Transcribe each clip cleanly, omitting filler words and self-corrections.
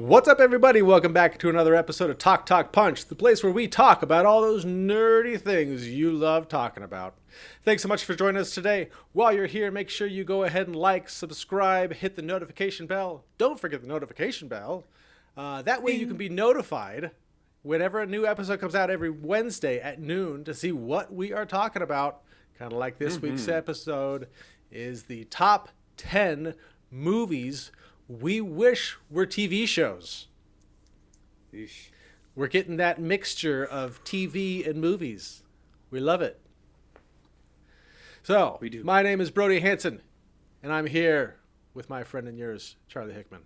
What's up, everybody? Welcome back to another episode of Talk Talk Punch, the place where we talk about all those nerdy things you love talking about. Thanks so much for joining us today. While you're here, make sure you go ahead and like, subscribe, hit the notification bell. Don't forget the notification bell. That way you can be notified whenever a new episode comes out every Wednesday at noon to see what we are talking about. Kind of like this week's episode is the top 10 movies we wish were TV shows. Eesh. We're getting that mixture of TV and movies. We love it. So, We do. My name is Brody Hanson, and I'm here with my friend and yours, Charlie Hickman.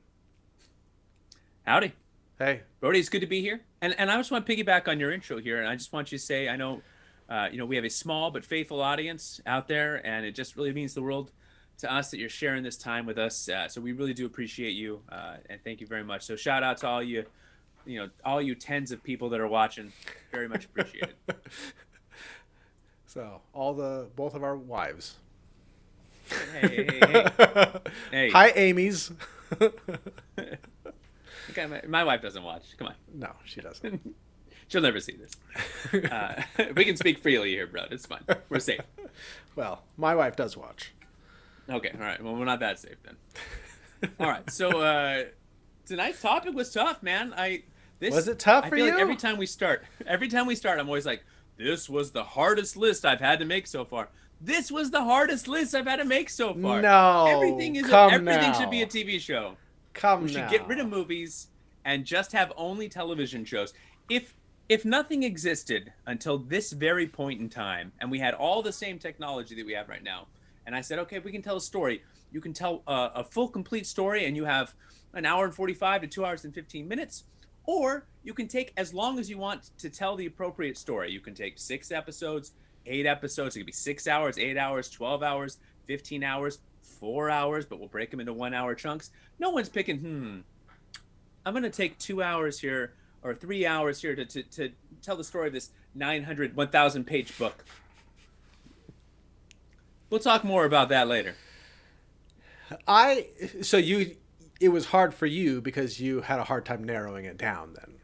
Howdy. Hey. Brody, it's good to be here. And I just want to piggyback on your intro here. And I just want you to say, I know, we have a small but faithful audience out there, and it just really means the world to us that you're sharing this time with us. So we really do appreciate you, and thank you very much. So shout out to all you, all you tens of people that are watching. Very much appreciated. So, both of our wives. Hey. Hey. Hi, Amy's. Okay, my wife doesn't watch. Come on. No, she doesn't. She'll never see this. We can speak freely here, bro. It's fine. We're safe. Well, my wife does watch. Okay, all right. Well, we're not that safe then. All right. So tonight's topic was tough, man. Was it tough for I feel you? like every time we start, I'm always like, this was the hardest list I've had to make so far. This was the hardest list I've had to make so far. No, everything now. should be a TV show. We should get rid of movies and just have only television shows. If nothing existed until this very point in time, and we had all the same technology that we have right now, and I said, okay, if we can tell a story, you can tell a full, complete story, and you have an hour and 45 to 2 hours and 15 minutes, or you can take as long as you want to tell the appropriate story. You can take 6 episodes, 8 episodes. It could be 6 hours, 8 hours, 12 hours, 15 hours, 4 hours, but we'll break them into 1 hour chunks. No one's picking, I'm going to take 2 hours here or 3 hours here to tell the story of this 1,000 page book. We'll talk more about that later. It was hard for you because you had a hard time narrowing it down then.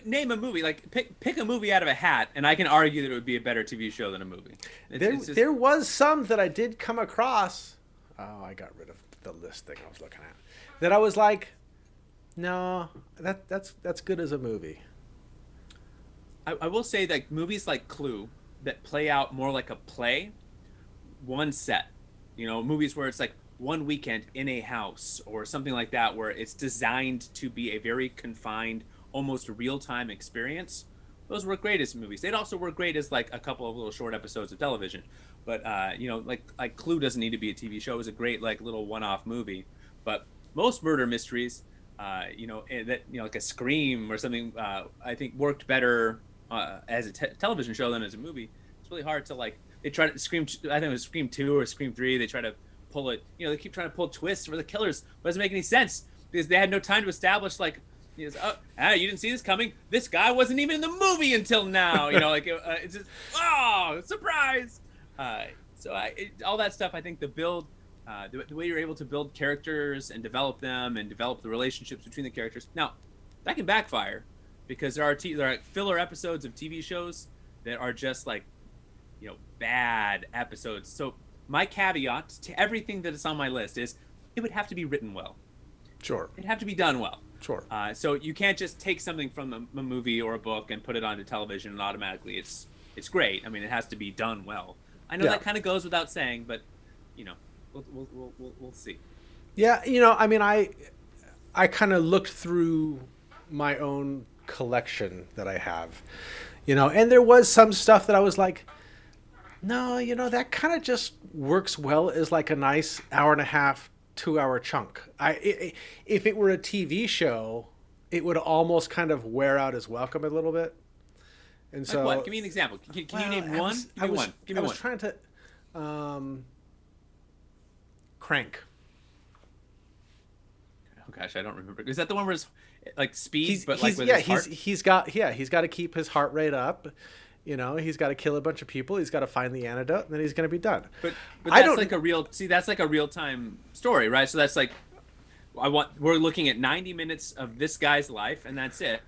Name a movie. Like pick a movie out of a hat, and I can argue that it would be a better TV show than a movie. There was some that I did come across. Oh, I got rid of the list thing I was looking at. That I was like, no, that's good as a movie. I will say that movies like Clue that play out more like a play, one set. Movies where it's like one weekend in a house or something like that, where it's designed to be a very confined, almost real-time experience. Those work great as movies. They'd also work great as like a couple of little short episodes of television. But like Clue doesn't need to be a TV show. It was a great like little one-off movie. But most murder mysteries, like a Scream or something, I think worked better as a television show than as a movie. It's really hard to like. They try to Scream. I think it was Scream 2 or Scream 3. They try to pull it. They keep trying to pull twists for the killers, but it doesn't make any sense because they had no time to establish like. You didn't see this coming. This guy wasn't even in the movie until now. It's just surprise. All that stuff. I think the build, the way you're able to build characters and develop them and develop the relationships between the characters. Now, that can backfire because there are filler episodes of TV shows that are just like, bad episodes. So my caveat to everything that is on my list is it would have to be written well. Sure. It'd have to be done well. Sure. So you can't just take something from a movie or a book and put it onto television and automatically it's great. I mean, it has to be done well. I know that kind of goes without saying, but we'll see. Yeah, I mean, I kind of looked through my own collection that I have, and there was some stuff that I was like, no, that kind of just works well as like a nice hour and a half, 2 hour chunk. If it were a TV show, it would almost kind of wear out his welcome a little bit. And so, what? Give me an example. Can you name one? Give me one. I was trying to Crank. Oh gosh, I don't remember. Is that the one where it's like speed, He's but like with his heart? he's got to keep his heart rate up. He's got to kill a bunch of people. He's got to find the antidote, and then he's going to be done. But that's like a real. See, that's like a real time story, right? So that's like we're looking at 90 minutes of this guy's life, and that's it.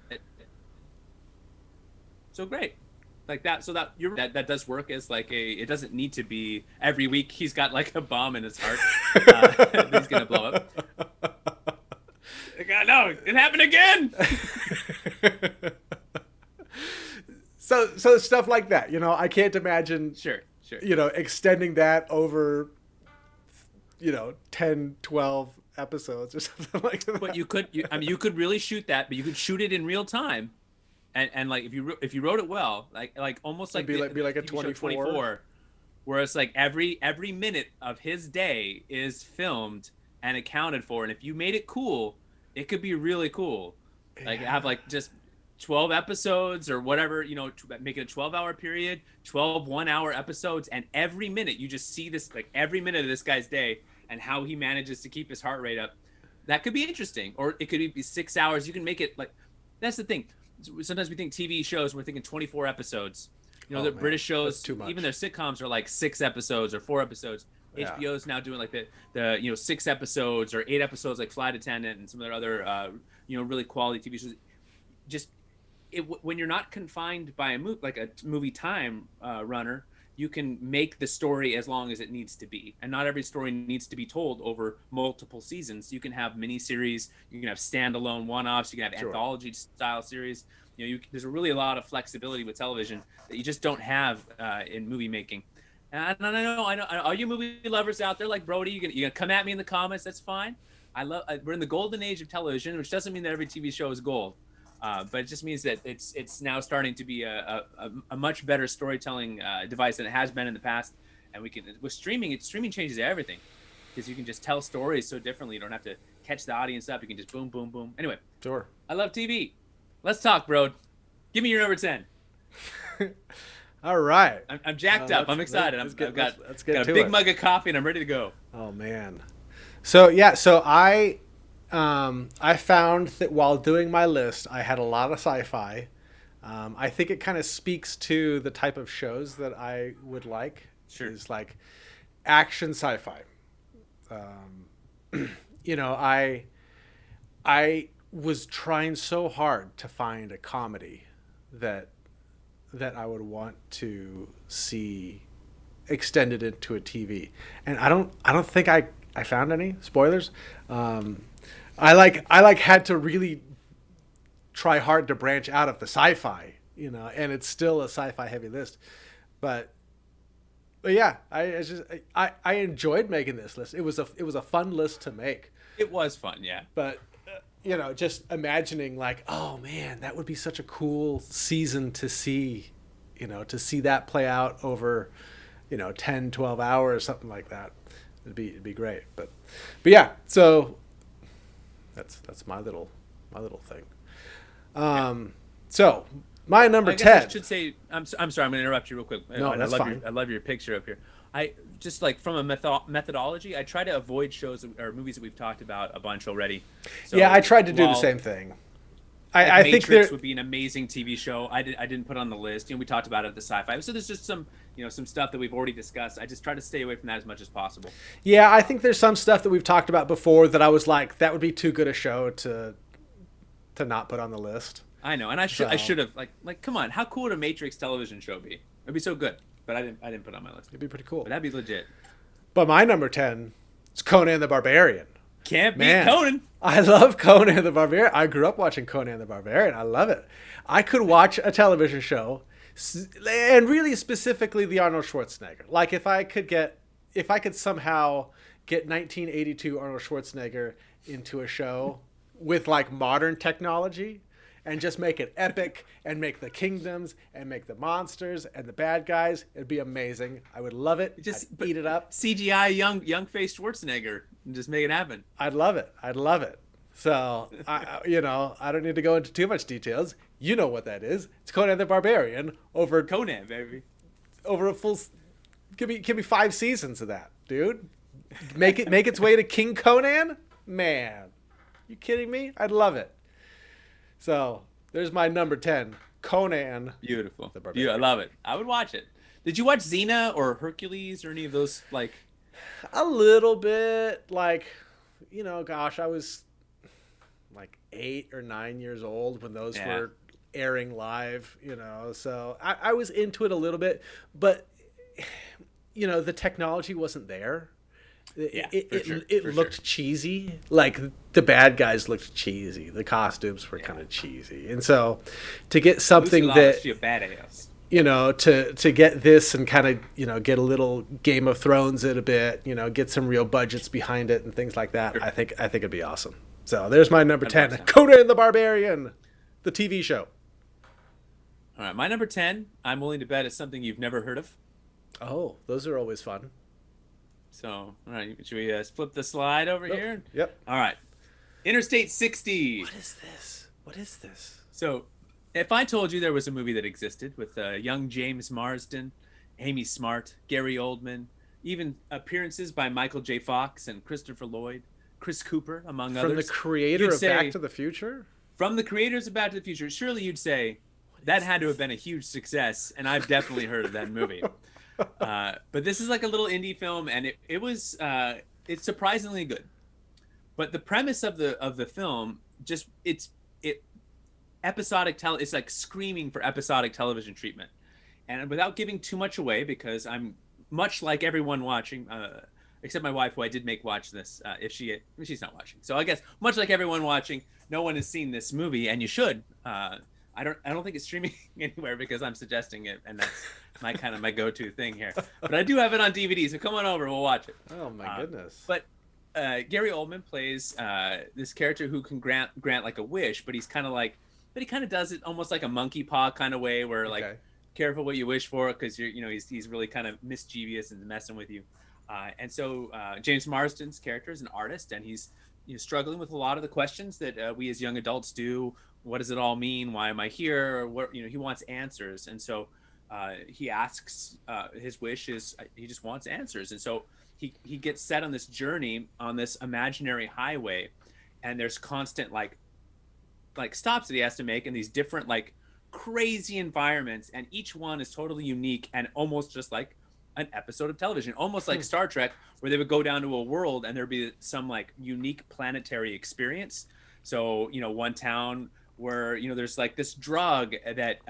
So great. Like that, so that does work as like it doesn't need to be every week he's got like a bomb in his heart that he's gonna blow up. God, no, it happened again. So stuff like that, I can't imagine Sure. extending that over 10, 12 episodes or something like that. But you could really shoot that, but you could shoot it in real time. And like if you wrote it well, like almost like be like a 24, where it's like every minute of his day is filmed and accounted for, and if you made it cool, it could be really cool. Like have like just 12 episodes or whatever, make it a 12-hour period, 12 1-hour episodes, and every minute you just see this, like every minute of this guy's day and how he manages to keep his heart rate up. That could be interesting. Or it could be 6 hours. You can make it like, that's the thing. Sometimes we think TV shows, we're thinking 24 episodes. The British shows, even their sitcoms are like 6 episodes or 4 episodes. Yeah. HBO's now doing like the 6 episodes or 8 episodes, like Flight Attendant and some of their other really quality TV shows. Just when you're not confined by a movie time runner, you can make the story as long as it needs to be, and not every story needs to be told over multiple seasons. You can have miniseries, you can have standalone one-offs, you can have anthology style series. There's really a lot of flexibility with television that you just don't have in movie making. And I know all you movie lovers out there like Brody, you're gonna come at me in the comments. That's fine. We're in the golden age of television, which doesn't mean that every TV show is gold. But it just means that it's now starting to be a much better storytelling device than it has been in the past. And with streaming changes everything, because you can just tell stories so differently. You don't have to catch the audience up. You can just boom, boom, boom. Anyway, sure. I love TV. Let's talk, bro. Give me your number 10. All right. I'm jacked up. I'm excited. I've got a big mug of coffee and I'm ready to go. Oh man. So I found that while doing my list, I had a lot of sci-fi. I think it kind of speaks to the type of shows that I would like. Sure. Is like action sci-fi. I was trying so hard to find a comedy that I would want to see extended into a TV, and I don't think I found any. Spoilers. I had to really try hard to branch out of the sci-fi, and it's still a sci-fi heavy list, but yeah, I enjoyed making this list. It was a fun list to make. It was fun, yeah. But just imagining like, oh man, that would be such a cool season to see, to see that play out over, 10, 12 hours, something like that. It'd be great. But yeah, so that's my little thing. So my number 10. I should say, I'm sorry, I'm going to interrupt you real quick. No, that's fine. I love your picture up here. I just like from a methodology, I try to avoid shows or movies that we've talked about a bunch already. So yeah, I tried to do the same thing. I think Matrix would be an amazing TV show. I didn't put on the list. We talked about it at the sci-fi. So there's just some stuff that we've already discussed. I just try to stay away from that as much as possible. Yeah, I think there's some stuff that we've talked about before that I was like, that would be too good a show to not put on the list. I know, and I should have like come on, how cool would a Matrix television show be? It'd be so good, but I didn't put it on my list. It'd be pretty cool. But that'd be legit. But my number 10 is Conan the Barbarian. Can't beat Conan. I love Conan the Barbarian. I grew up watching Conan the Barbarian. I love it. I could watch a television show, and really specifically the Arnold Schwarzenegger. Like if I could somehow get 1982 Arnold Schwarzenegger into a show with like modern technology, and just make it epic and make the kingdoms and make the monsters and the bad guys, it'd be amazing. I would love it. Just eat it up. CGI young face Schwarzenegger and just make it happen. I'd love it. So I don't need to go into too much details. You know what that is. It's Conan the Barbarian over Conan, baby. Over a full. Give me 5 seasons of that, dude. Make its way to King Conan, man. You kidding me? I'd love it. So there's my number 10, Conan. Beautiful. I love it. I would watch it. Did you watch Xena or Hercules or any of those? Like, a little bit. Like, gosh, I was like 8 or 9 years old when those Yeah. were airing live, so I was into it a little bit, but the technology wasn't there. Yeah, It for looked sure. cheesy. Like the bad guys looked cheesy. The costumes were kind of cheesy. And so to get something that, Lucy badass. to get this and kind of, get a little Game of Thrones it a bit, get some real budgets behind it and things like that. Sure. I think it'd be awesome. So there's my number 10, 100%. Conan the Barbarian, the TV show. All right, my number 10, I'm willing to bet, is something you've never heard of. Oh, those are always fun. So, all right, should we flip the slide over here? Yep. All right. Interstate 60. What is this? What is this? So, if I told you there was a movie that existed with young James Marsden, Amy Smart, Gary Oldman, even appearances by Michael J. Fox and Christopher Lloyd, Chris Cooper, among others. From the creator you'd of Back to the Future? From the creators of Back to the Future, surely you'd say that had to have been a huge success, and I've definitely heard of that movie. But this is like a little indie film, and it's surprisingly good. But the premise of the film, it's episodic it's like screaming for episodic television treatment. And without giving too much away, because I'm much like everyone watching, except my wife, who I did make watch this, she's not watching. So I guess much like everyone watching, no one has seen this movie, and you should. I don't think it's streaming anywhere because I'm suggesting it, and that's my go-to thing here. But I do have it on DVD, so come on over, we'll watch it. Oh my goodness! But Gary Oldman plays this character who can grant like a wish, but he kind of does it almost like a monkey paw kind of way, where like careful what you wish for, because he's really kind of mischievous and messing with you. And so James Marsden's character is an artist, and he's struggling with a lot of the questions that we as young adults do. What does it all mean? Why am I here? What, he wants answers. And so he asks, his wish is he just wants answers. And so he gets set on this journey on this imaginary highway, and there's constant like stops that he has to make in these different like crazy environments, and each one is totally unique and almost just like an episode of television, almost like Star Trek, where they would go down to a world and there'd be some like unique planetary experience. So one town where there's like this drug that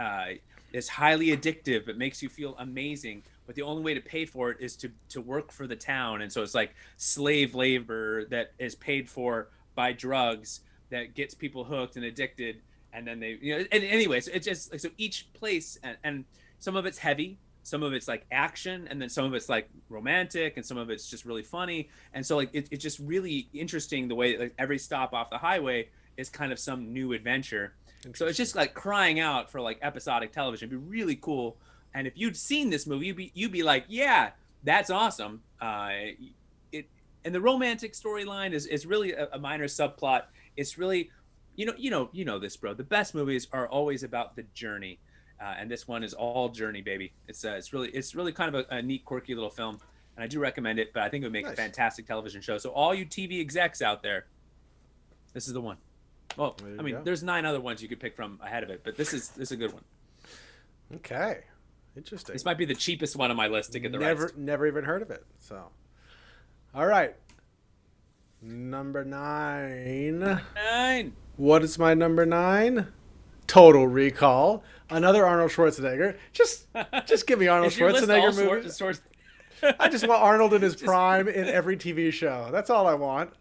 is highly addictive. It makes you feel amazing, but the only way to pay for it is to work for the town. And so it's like slave labor that is paid for by drugs that gets people hooked and addicted. And then they, and anyways, it's just like, so each place, and some of it's heavy, some of it's like action, and then some of it's like romantic, and some of it's just really funny. And so like it's just really interesting the way like every stop off the highway is kind of some new adventure. So it's just like crying out for like episodic television. It'd be really cool. And if you'd seen this movie, you'd be like, yeah, that's awesome. And the romantic storyline is really a minor subplot. It's really, you know this, bro. The best movies are always about the journey, and this one is all journey, baby. It's really kind of a neat, quirky little film, and I do recommend it. But I think it would make a fantastic television show. So all you TV execs out there, this is the one. Well, I mean, there's 9 other ones you could pick from ahead of it, but this is a good one. Okay, interesting. This might be the cheapest one on my list to get the rights. Never even heard of it. So, all right, number 9. 9. What is my number 9? Total Recall. Another Arnold Schwarzenegger. Just give me Arnold Schwarzenegger movie. I just want Arnold in his prime in every TV show. That's all I want.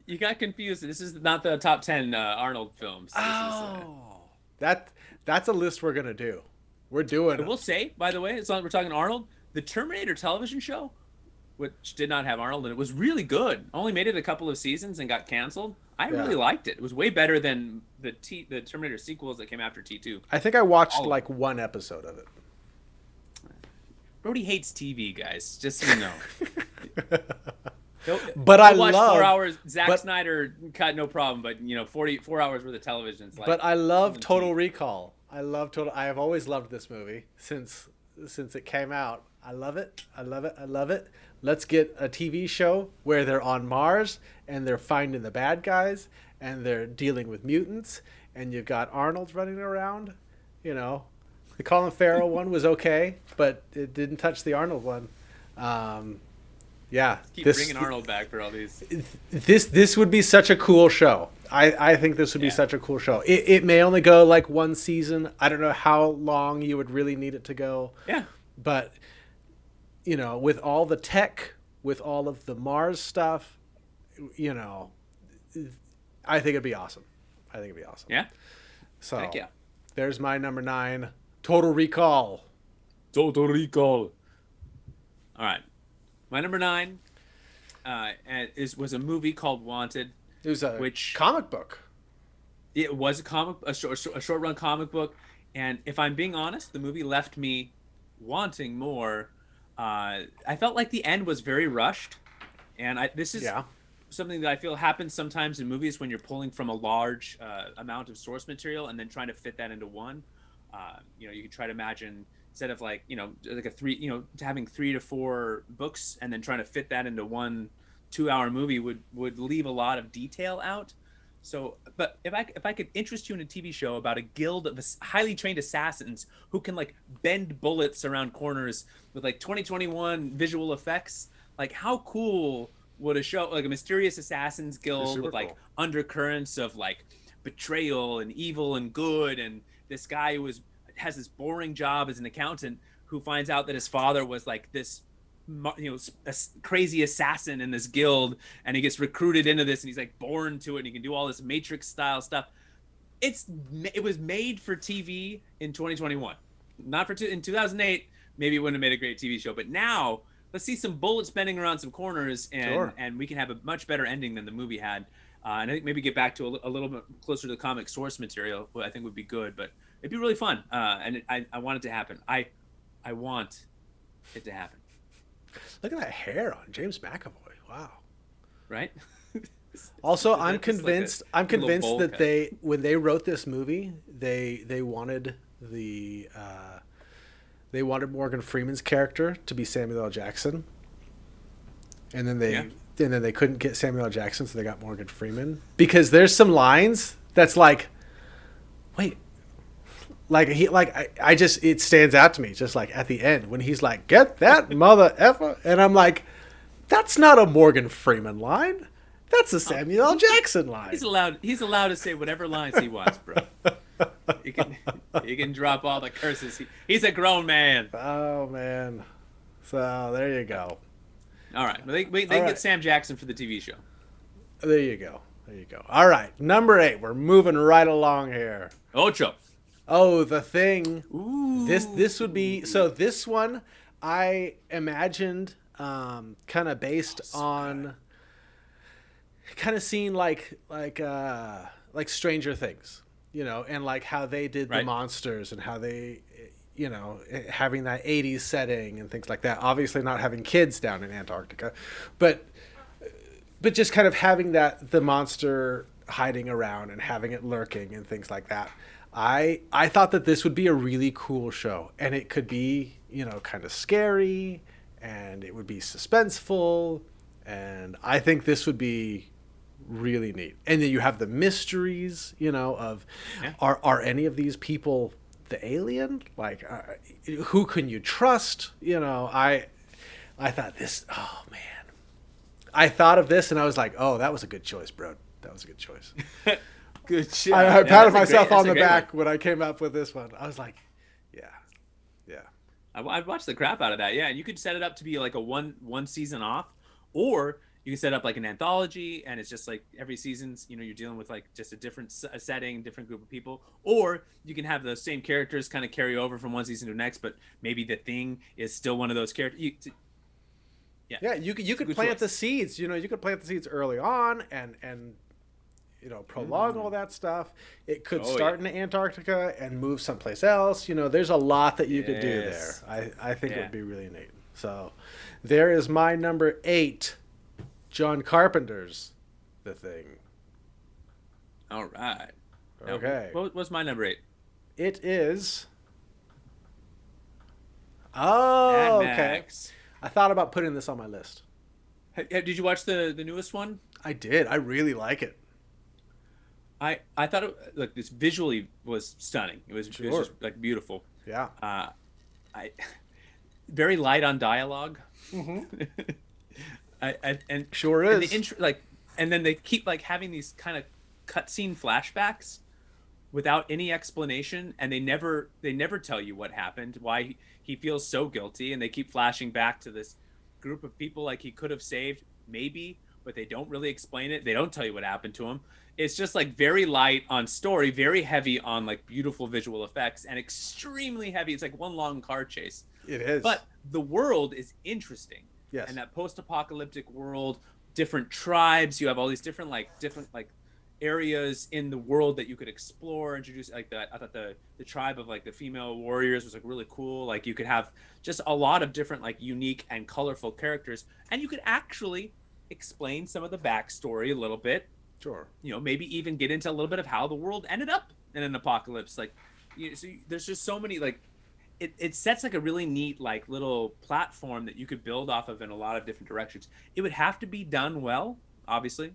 You got confused. This is not the top 10 Arnold films. That's a list we're gonna do. We're doing. I will say, by the way, as long as we're talking Arnold, the Terminator television show, which did not have Arnold, and it was really good. Only made it a couple of seasons and got canceled. I really liked it. It was way better than the Terminator sequels that came after T2. I think I watched like one episode of it. Brody hates TV, guys. Just so you know. But I watch love 4 hours. Zack Snyder cut, no problem. But 4 hours worth of television. Like, but I love Total Recall. I have always loved this movie since it came out. I love it. I love it. I love it. Let's get a TV show where they're on Mars and they're finding the bad guys and they're dealing with mutants, and you've got Arnold running around. The Colin Farrell one was okay, but it didn't touch the Arnold one. Yeah, Keep bringing Arnold back for all these. This would be such a cool show. I think this would be such a cool show. It may only go like one season. I don't know how long you would really need it to go. Yeah. But, you know, with all the tech, with all of the Mars stuff, you know, I think it'd be awesome. Yeah. So, heck yeah. There's my number 9, Total Recall. Total Recall. All right. My number 9 was a movie called Wanted. It was a comic book. It was a short run comic book, and if I'm being honest, the movie left me wanting more. I felt like the end was very rushed, and this is something that I feel happens sometimes in movies when you're pulling from a large amount of source material and then trying to fit that into one. You know, you can try to imagine instead of like having 3 to 4 books and then trying to fit that into one 2-hour movie would leave a lot of detail out. So, but if I could interest you in a TV show about a guild of highly trained assassins who can like bend bullets around corners with like 2021 visual effects, like how cool would a show like a mysterious assassins guild with like undercurrents of like betrayal and evil and good, and this guy who has this boring job as an accountant who finds out that his father was like this, you know, a crazy assassin in this guild, and he gets recruited into this and he's like born to it and he can do all this Matrix style stuff. It was made for TV in 2021, not for in 2008. Maybe it wouldn't have made a great TV show, but now let's see some bullets bending around some corners and we can have a much better ending than the movie had. And I think maybe get back to a little bit closer to the comic source material, what I think would be good, but it'd be really fun. And I want it to happen. I want it to happen. Look at that hair on James McAvoy. Wow. Right? Also, I'm convinced that cut. when they wrote this movie, they wanted they wanted Morgan Freeman's character to be Samuel L. Jackson. And then they couldn't get Samuel L. Jackson, so they got Morgan Freeman. Because there's some lines that's like, wait, like it stands out to me just like at the end when he's like, get that mother effer, and I'm like, that's not a Morgan Freeman line, that's a Samuel L. Jackson line. He's allowed to say whatever lines he wants, bro. He can drop all the curses. He's a grown man. Oh man. So there you go. All right, they get Sam Jackson for the TV show. There you go. All right, number 8. We're moving right along here. Ocho. Oh, The Thing. Ooh. This would be, so this one I imagined kind of based on kind of seeing like Stranger Things, you know, and like how they did the monsters and how they, you know, having that 80s setting and things like that. Obviously not having kids down in Antarctica, but just kind of having the monster hiding around and having it lurking and things like that. I thought that this would be a really cool show, and it could be, you know, kind of scary, and it would be suspenseful, and I think this would be really neat. And then you have the mysteries, you know, of are any of these people the alien? Like, who can you trust? You know, I thought this, oh man. I thought of this and I was like, oh, that was a good choice, bro. That was a good choice. Good shit. I patted myself on the back when I came up with this one. I was like, yeah. I'd watch the crap out of that. Yeah, and you could set it up to be like a one season off, or you can set up like an anthology, and it's just like every season's, you know, you're dealing with like just a different setting, different group of people, or you can have the same characters kind of carry over from one season to the next, but maybe the Thing is still one of those characters. You could plant the seeds. You know, you could plant the seeds early on and you know, prolong all that stuff. It could start in Antarctica and move someplace else. You know, there's a lot that you could do there. I think it would be really neat. So there is my number 8, John Carpenter's The Thing. All right. Okay. Now, what's my number 8? It is... Oh, okay. I thought about putting this on my list. Did you watch the newest one? I did. I really like it. I thought this visually was stunning. It was just like beautiful. Yeah. I very light on dialogue. Mm-hmm. And Sure and is. and then they keep like having these kind of cutscene flashbacks without any explanation, and they never tell you what happened, why he feels so guilty, and they keep flashing back to this group of people like he could have saved, maybe, but they don't really explain it. They don't tell you what happened to him. It's just like very light on story, very heavy on like beautiful visual effects, and extremely heavy. It's like one long car chase. It is. But the world is interesting. Yes. And that post-apocalyptic world, different tribes, you have all these different areas in the world that you could explore, introduce. Like that, I thought the tribe of like the female warriors was like really cool. Like you could have just a lot of different like unique and colorful characters, and you could actually explain some of the backstory a little bit. Sure. Maybe even get into a little bit of how the world ended up in an apocalypse. Like, so there's just so many like. It sets like a really neat like little platform that you could build off of in a lot of different directions. It would have to be done well, obviously.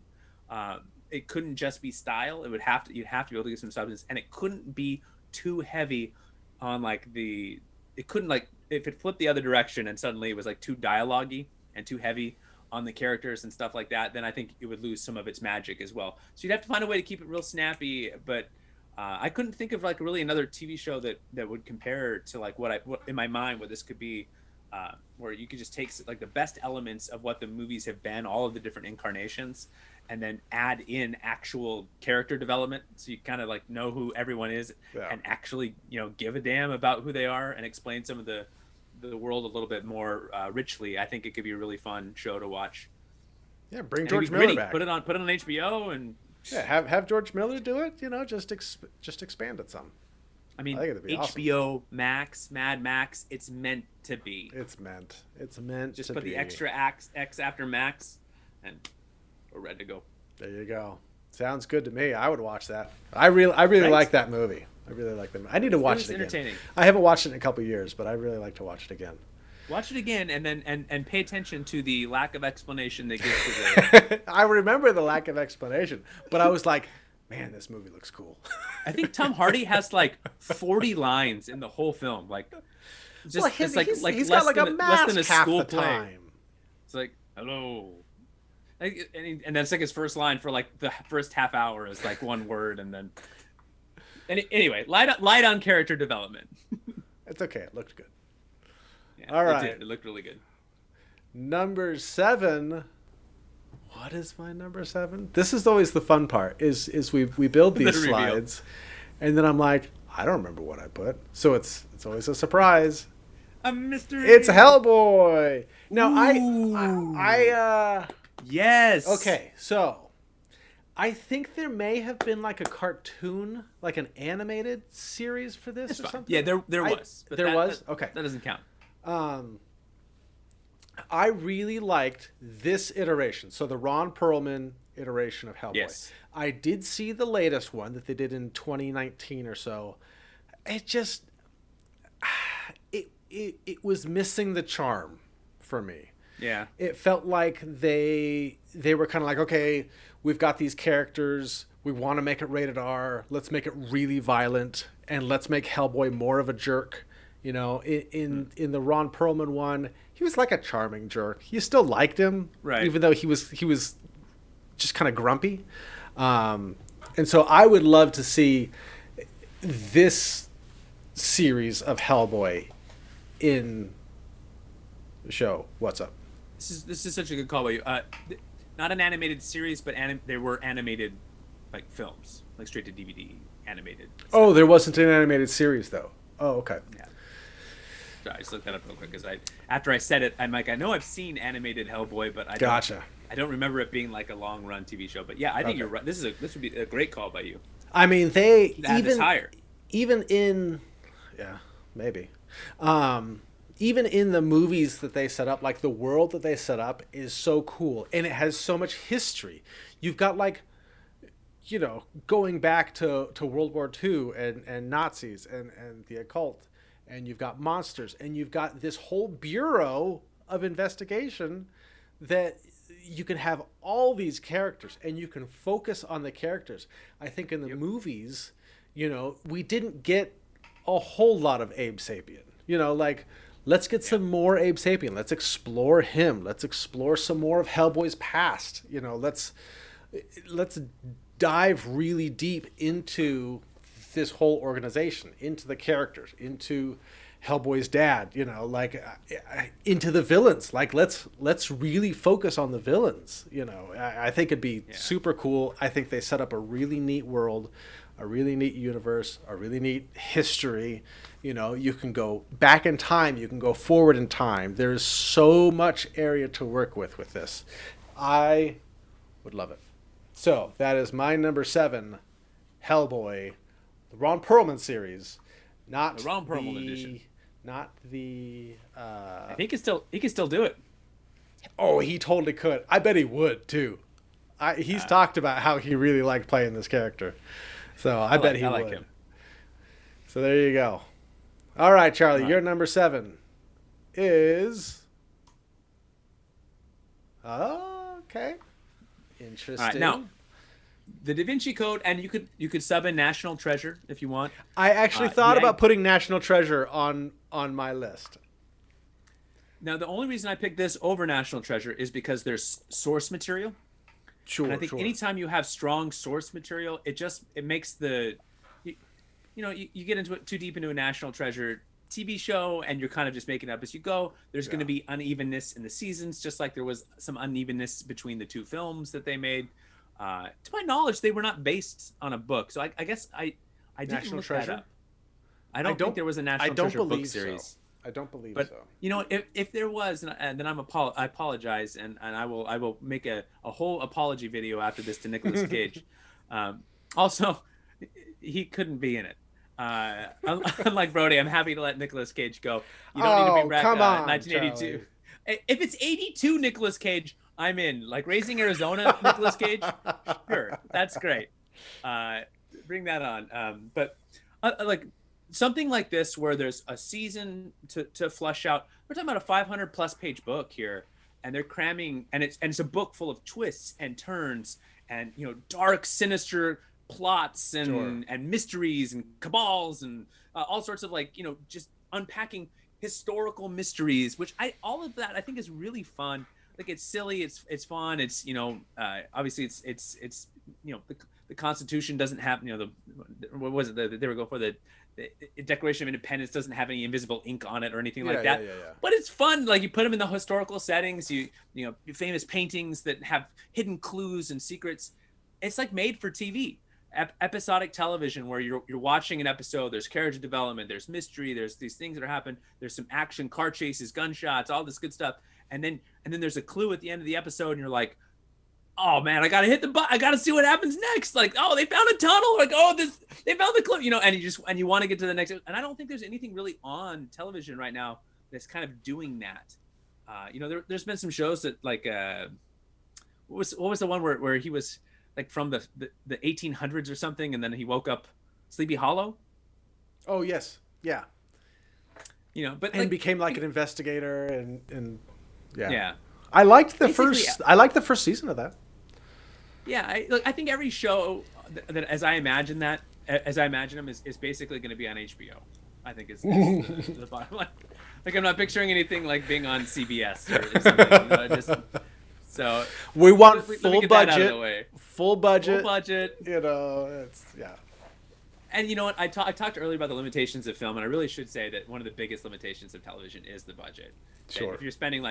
It couldn't just be style. You'd have to be able to get some substance, and it couldn't be too heavy on like it couldn't like if it flipped the other direction and suddenly it was like too dialogue-y and too heavy on the characters and stuff like that, then I think it would lose some of its magic as well. So you'd have to find a way to keep it real snappy, but I couldn't think of like really another TV show that would compare to like what in my mind what this could be, where you could just take like the best elements of what the movies have been, all of the different incarnations, and then add in actual character development, so you kind of like know who everyone is, and actually give a damn about who they are, and explain some of the world a little bit more richly. I think it could be a really fun show to watch. Yeah, bring George Miller back. Put it on HBO and. Yeah, have George Miller do it. Just expand it some. I mean, I think it'd be HBO awesome. Max, Mad Max. It's meant to be. It's meant. Just to put the extra X after Max, and we're ready to go. There you go. Sounds good to me. I would watch that. I really like that movie. I really like them. I need to watch it again. Entertaining. I haven't watched it in a couple of years, but I really like to watch it again. Watch it again, and then and pay attention to the lack of explanation they give to the. I remember the lack of explanation, but I was like, man, this movie looks cool. I think Tom Hardy has like 40 lines in the whole film. Like, just he's less got like than a mask less than a half school the play. time. It's like, hello. And that's like his first line for like the first half hour is like one word, and then. Anyway, light on character development. It's okay. It looked good. Yeah, all right. It looked really good. Number 7. What is my number 7? This is always the fun part. Is we build these slides, and then I'm like, I don't remember what I put. So it's always a surprise. A mystery. It's Hellboy. Now I yes. Okay, so I think there may have been like a cartoon, like an animated series for this or something. Yeah, there was. But there was? Okay. That doesn't count. I really liked this iteration. So the Ron Perlman iteration of Hellboy. Yes. I did see the latest one that they did in 2019 or so. It just it was missing the charm for me. Yeah. It felt like they were kind of like, okay, we've got these characters, we want to make it rated R, let's make it really violent, and let's make Hellboy more of a jerk. In the Ron Perlman one, he was like a charming jerk. You still liked him, right? Even though he was just kind of grumpy. And so I would love to see this series of Hellboy in the show. What's up? This is such a good call by you. Not an animated series, but there were animated like films, like straight to DVD animated stuff. Oh, there wasn't an animated series though. Oh, okay. Yeah. I just looked that up real quick because after I said it, I'm like, I know I've seen animated Hellboy, but I don't remember it being like a long run TV show. But yeah, I think you're right. This would be a great call by you. I mean, they even even in the movies that they set up, like the world that they set up is so cool, and it has so much history. You've got like, going back to World War II and Nazis and the occult. And you've got monsters, and you've got this whole bureau of investigation that you can have all these characters, and you can focus on the characters. I think in the movies, we didn't get a whole lot of Abe Sapien. Let's get some more Abe Sapien. Let's explore him. Let's explore some more of Hellboy's past. You know, let's dive really deep into this whole organization, into the characters, into Hellboy's dad, you know, like into the villains. Like let's really focus on the villains. You know, I think it'd be super cool. I think they set up a really neat world, a really neat universe, a really neat history. You know, you can go back in time, you can go forward in time. There's so much area to work with this. I would love it. So that is my number 7, Hellboy, the Ron Perlman series, not the Ron Perlman edition. Not the. He can still do it. Oh, he totally could. I bet he would too. He's talked about how he really liked playing this character, so I bet he would. Like him. So there you go. All right, Charlie, your number 7 is. Oh, okay. Interesting. All right, now, the Da Vinci Code, and you could sub in National Treasure if you want. I actually thought about putting National Treasure on my list. Now, the only reason I picked this over National Treasure is because there's source material. Sure. And I think anytime you have strong source material, it makes the you get into it too deep into a National Treasure TV show, and you're kind of just making it up as you go. There's going to be unevenness in the seasons, just like there was some unevenness between the 2 films that they made. To my knowledge, they were not based on a book, so I guess I didn't look that up. I don't think there was a National Treasure book series. So. I don't believe but, so. You know, if there was, and then I apologize, and I will make a whole apology video after this to Nicolas Cage. Also, he couldn't be in it. Unlike Brody, I'm happy to let Nicolas Cage go. You don't need to bring back 1982. Charlie. If it's 82 Nicolas Cage, I'm in. Like Raising Arizona Nicolas Cage, sure, that's great. Bring that on. But like something like this where there's a season to flush out. We're talking about a 500+ page book here, and they're cramming, and it's a book full of twists and turns and dark, sinister plots and mysteries and cabals and all sorts of just unpacking historical mysteries, which all of that I think is really fun. Like it's silly, it's fun, it's obviously it's the Constitution doesn't have what was it they were going for the Declaration of Independence doesn't have any invisible ink on it or anything like that. But it's fun. Like you put them in the historical settings, famous paintings that have hidden clues and secrets. It's like made for TV. Episodic television where you're watching an episode, there's character development, there's mystery, there's these things that are happening, there's some action, car chases, gunshots, all this good stuff, and then there's a clue at the end of the episode and you're like, oh man, I gotta hit the button, I gotta see what happens next. Like, oh, they found a tunnel, like, oh, they found the clue, and you want to get to the next. And I don't think there's anything really on television right now that's kind of doing that. There's been some shows that like what was the one where he was like from the 1800s or something, and then he woke up Sleepy Hollow. Oh yes, yeah. But and became like an investigator, and yeah. I liked the first season of that. Yeah, I think every show that as I imagine them is basically going to be on HBO. I think is the bottom line. Like I'm not picturing anything like being on CBS or something. So we want full budget. Full budget. Full budget. It's And you know what? I talked earlier about the limitations of film, and I really should say that one of the biggest limitations of television is the budget. Sure. And if you're spending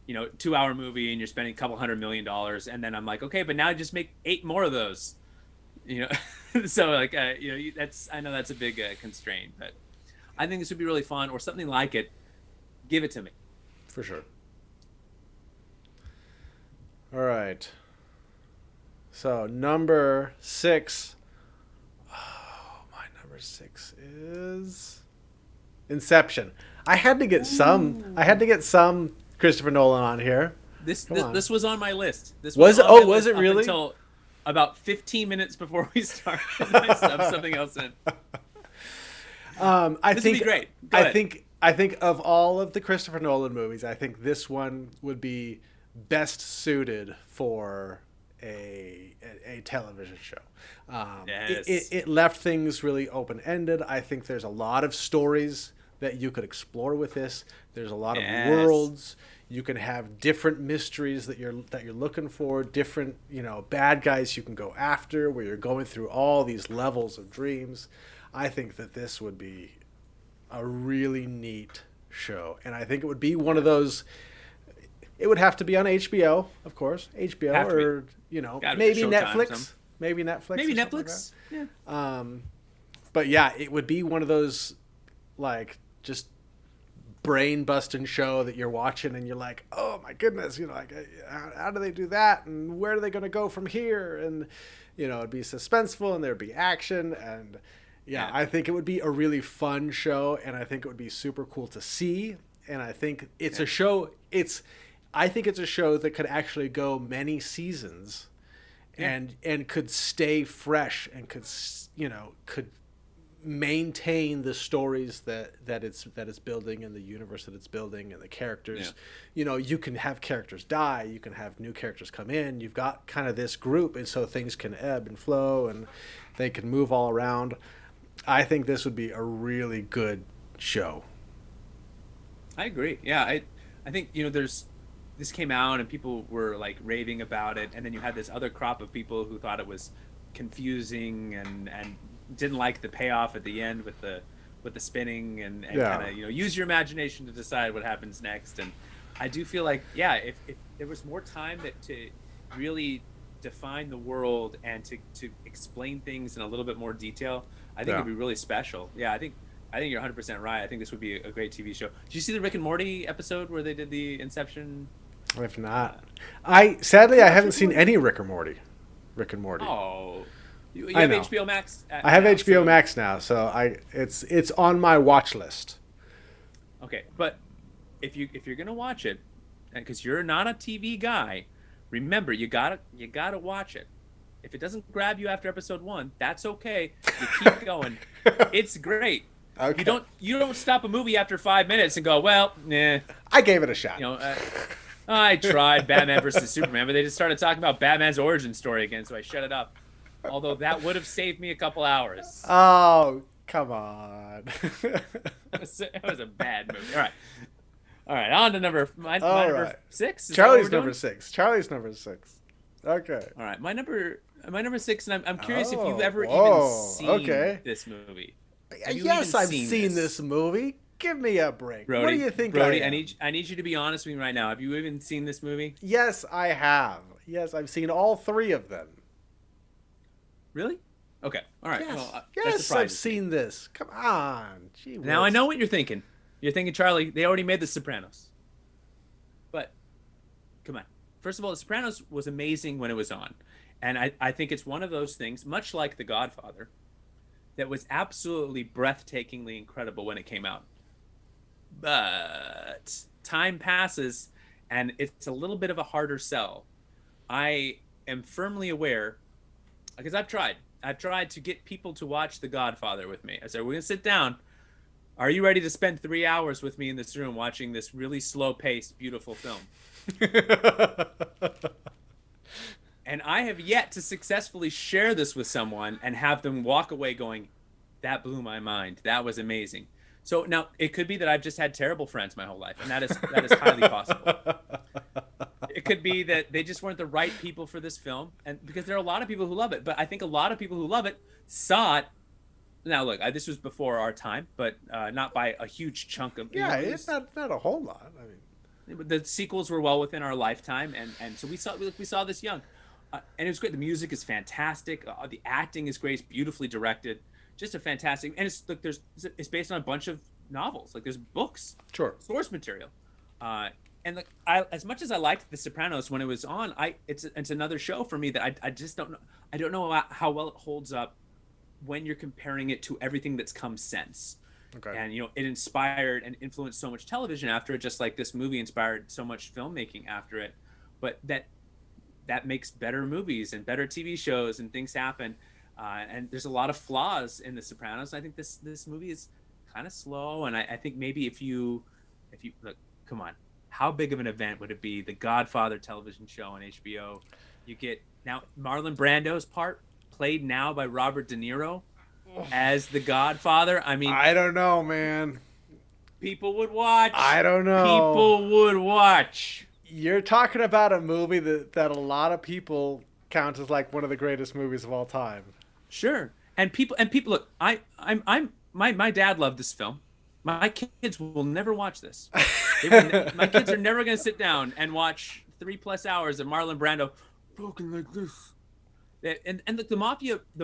2-hour movie and you're spending $200 million, and then I'm like, okay, but now just make 8 more of those. So that's I know that's a big constraint, but I think this would be really fun or something like it. Give it to me. For sure. All right. So number 6. Oh, my number 6 is Inception. I had to get some Christopher Nolan on here. This was on my list. Was it really? Until about 15 minutes before we started. I stuffed something else in. This would be great. I think of all of the Christopher Nolan movies, I think this one would be best suited for a television show. Yes. It left things really open-ended. I think there's a lot of stories that you could explore with this. There's a lot of Yes. worlds. You can have different mysteries that you're looking for, different, bad guys you can go after, where you're going through all these levels of dreams. I think that this would be a really neat show, and I think it would be one of those. It would have to be on HBO, of course, HBO, Have to be. or Gotta be maybe Showtime, Netflix, maybe Netflix, Maybe or something like Netflix. that. Yeah. But yeah, it would be one of those, like, just brain busting show that you're watching and you're like, oh my goodness, like, how do they do that, and where are they going to go from here? And it'd be suspenseful, and there'd be action, and yeah, I think it would be a really fun show, and I think it would be super cool to see. And I think it's a show. I think it's a show that could actually go many seasons, and could stay fresh, and could maintain the stories that it's building, and the universe that it's building, and the characters. You can have characters die, you can have new characters come in. You've got kind of this group, and so things can ebb and flow, and they can move all around. I think this would be a really good show. I agree. Yeah, I think this came out and people were like raving about it, and then you had this other crop of people who thought it was confusing and didn't like the payoff at the end with the spinning and kind of use your imagination to decide what happens next. And I do feel like if there was more time to really define the world and to explain things in a little bit more detail, I think it'd be really special. I think you're 100% right. I think this would be a great TV show. Did you see the Rick and Morty episode where they did the Inception? If not, I haven't seen any Rick and Morty. Oh, you have HBO Max. I have HBO Max now, so it's on my watch list. Okay, but if you're gonna watch it, and because you're not a TV guy, remember you gotta watch it. If it doesn't grab you after episode 1, that's okay. You keep going. It's great. Okay. You don't stop a movie after 5 minutes and go, well, nah. I gave it a shot. I tried Batman versus Superman, but they just started talking about Batman's origin story again, so I shut it up. Although that would have saved me a couple hours. Oh, come on. It was a bad movie. All right. On to number 6. Charlie's number 6. Okay. All right. My number 6, and I'm curious if you've ever even seen this movie. Yes, I've seen this movie. Give me a break. Brody, what do you think? Brody, I need you to be honest with me right now. Have you even seen this movie? Yes, I have. Yes, I've seen all 3 of them. Really? Okay. All right. Yes, well, yes, I've seen this. Come on. Gee whiz. Now I know what you're thinking. You're thinking, Charlie, they already made The Sopranos. But come on. First of all, The Sopranos was amazing when it was on. And I think it's one of those things, much like The Godfather, that was absolutely breathtakingly incredible when it came out. But time passes, and it's a little bit of a harder sell. I am firmly aware, because I've tried to get people to watch The Godfather with me. I said, we're going to sit down. Are you ready to spend 3 hours with me in this room watching this really slow-paced, beautiful film? And I have yet to successfully share this with someone and have them walk away going, that blew my mind. That was amazing. So now it could be that I've just had terrible friends my whole life, and that is highly possible. It could be that they just weren't the right people for this film, and because there are a lot of people who love it, but I think a lot of people who love it saw it. Now look, this was before our time, but not by a huge chunk of. It's not a whole lot. I mean, the sequels were well within our lifetime, and so we saw this young, and it was great. The music is fantastic. The acting is great. It's beautifully directed. Just a fantastic, and it's based on a bunch of novels. Like there's books, sure, source material, and like as much as I liked The Sopranos when it was on, it's another show for me that I just don't know. I don't know how well it holds up when you're comparing it to everything that's come since. Okay. And it inspired and influenced so much television after it, just like this movie inspired so much filmmaking after it. But that makes better movies and better TV shows, and things happen. And there's a lot of flaws in The Sopranos. I think this movie is kind of slow, and I think maybe if you look, come on, how big of an event would it be? The Godfather television show on HBO. You get now Marlon Brando's part played now by Robert De Niro as the Godfather. I mean, I don't know, man. People would watch. I don't know. People would watch. You're talking about a movie that a lot of people count as like one of the greatest movies of all time. Sure. And people look, my dad loved this film. My kids will never watch this. My kids are never going to sit down and watch 3+ hours of Marlon Brando talking like this. And look, the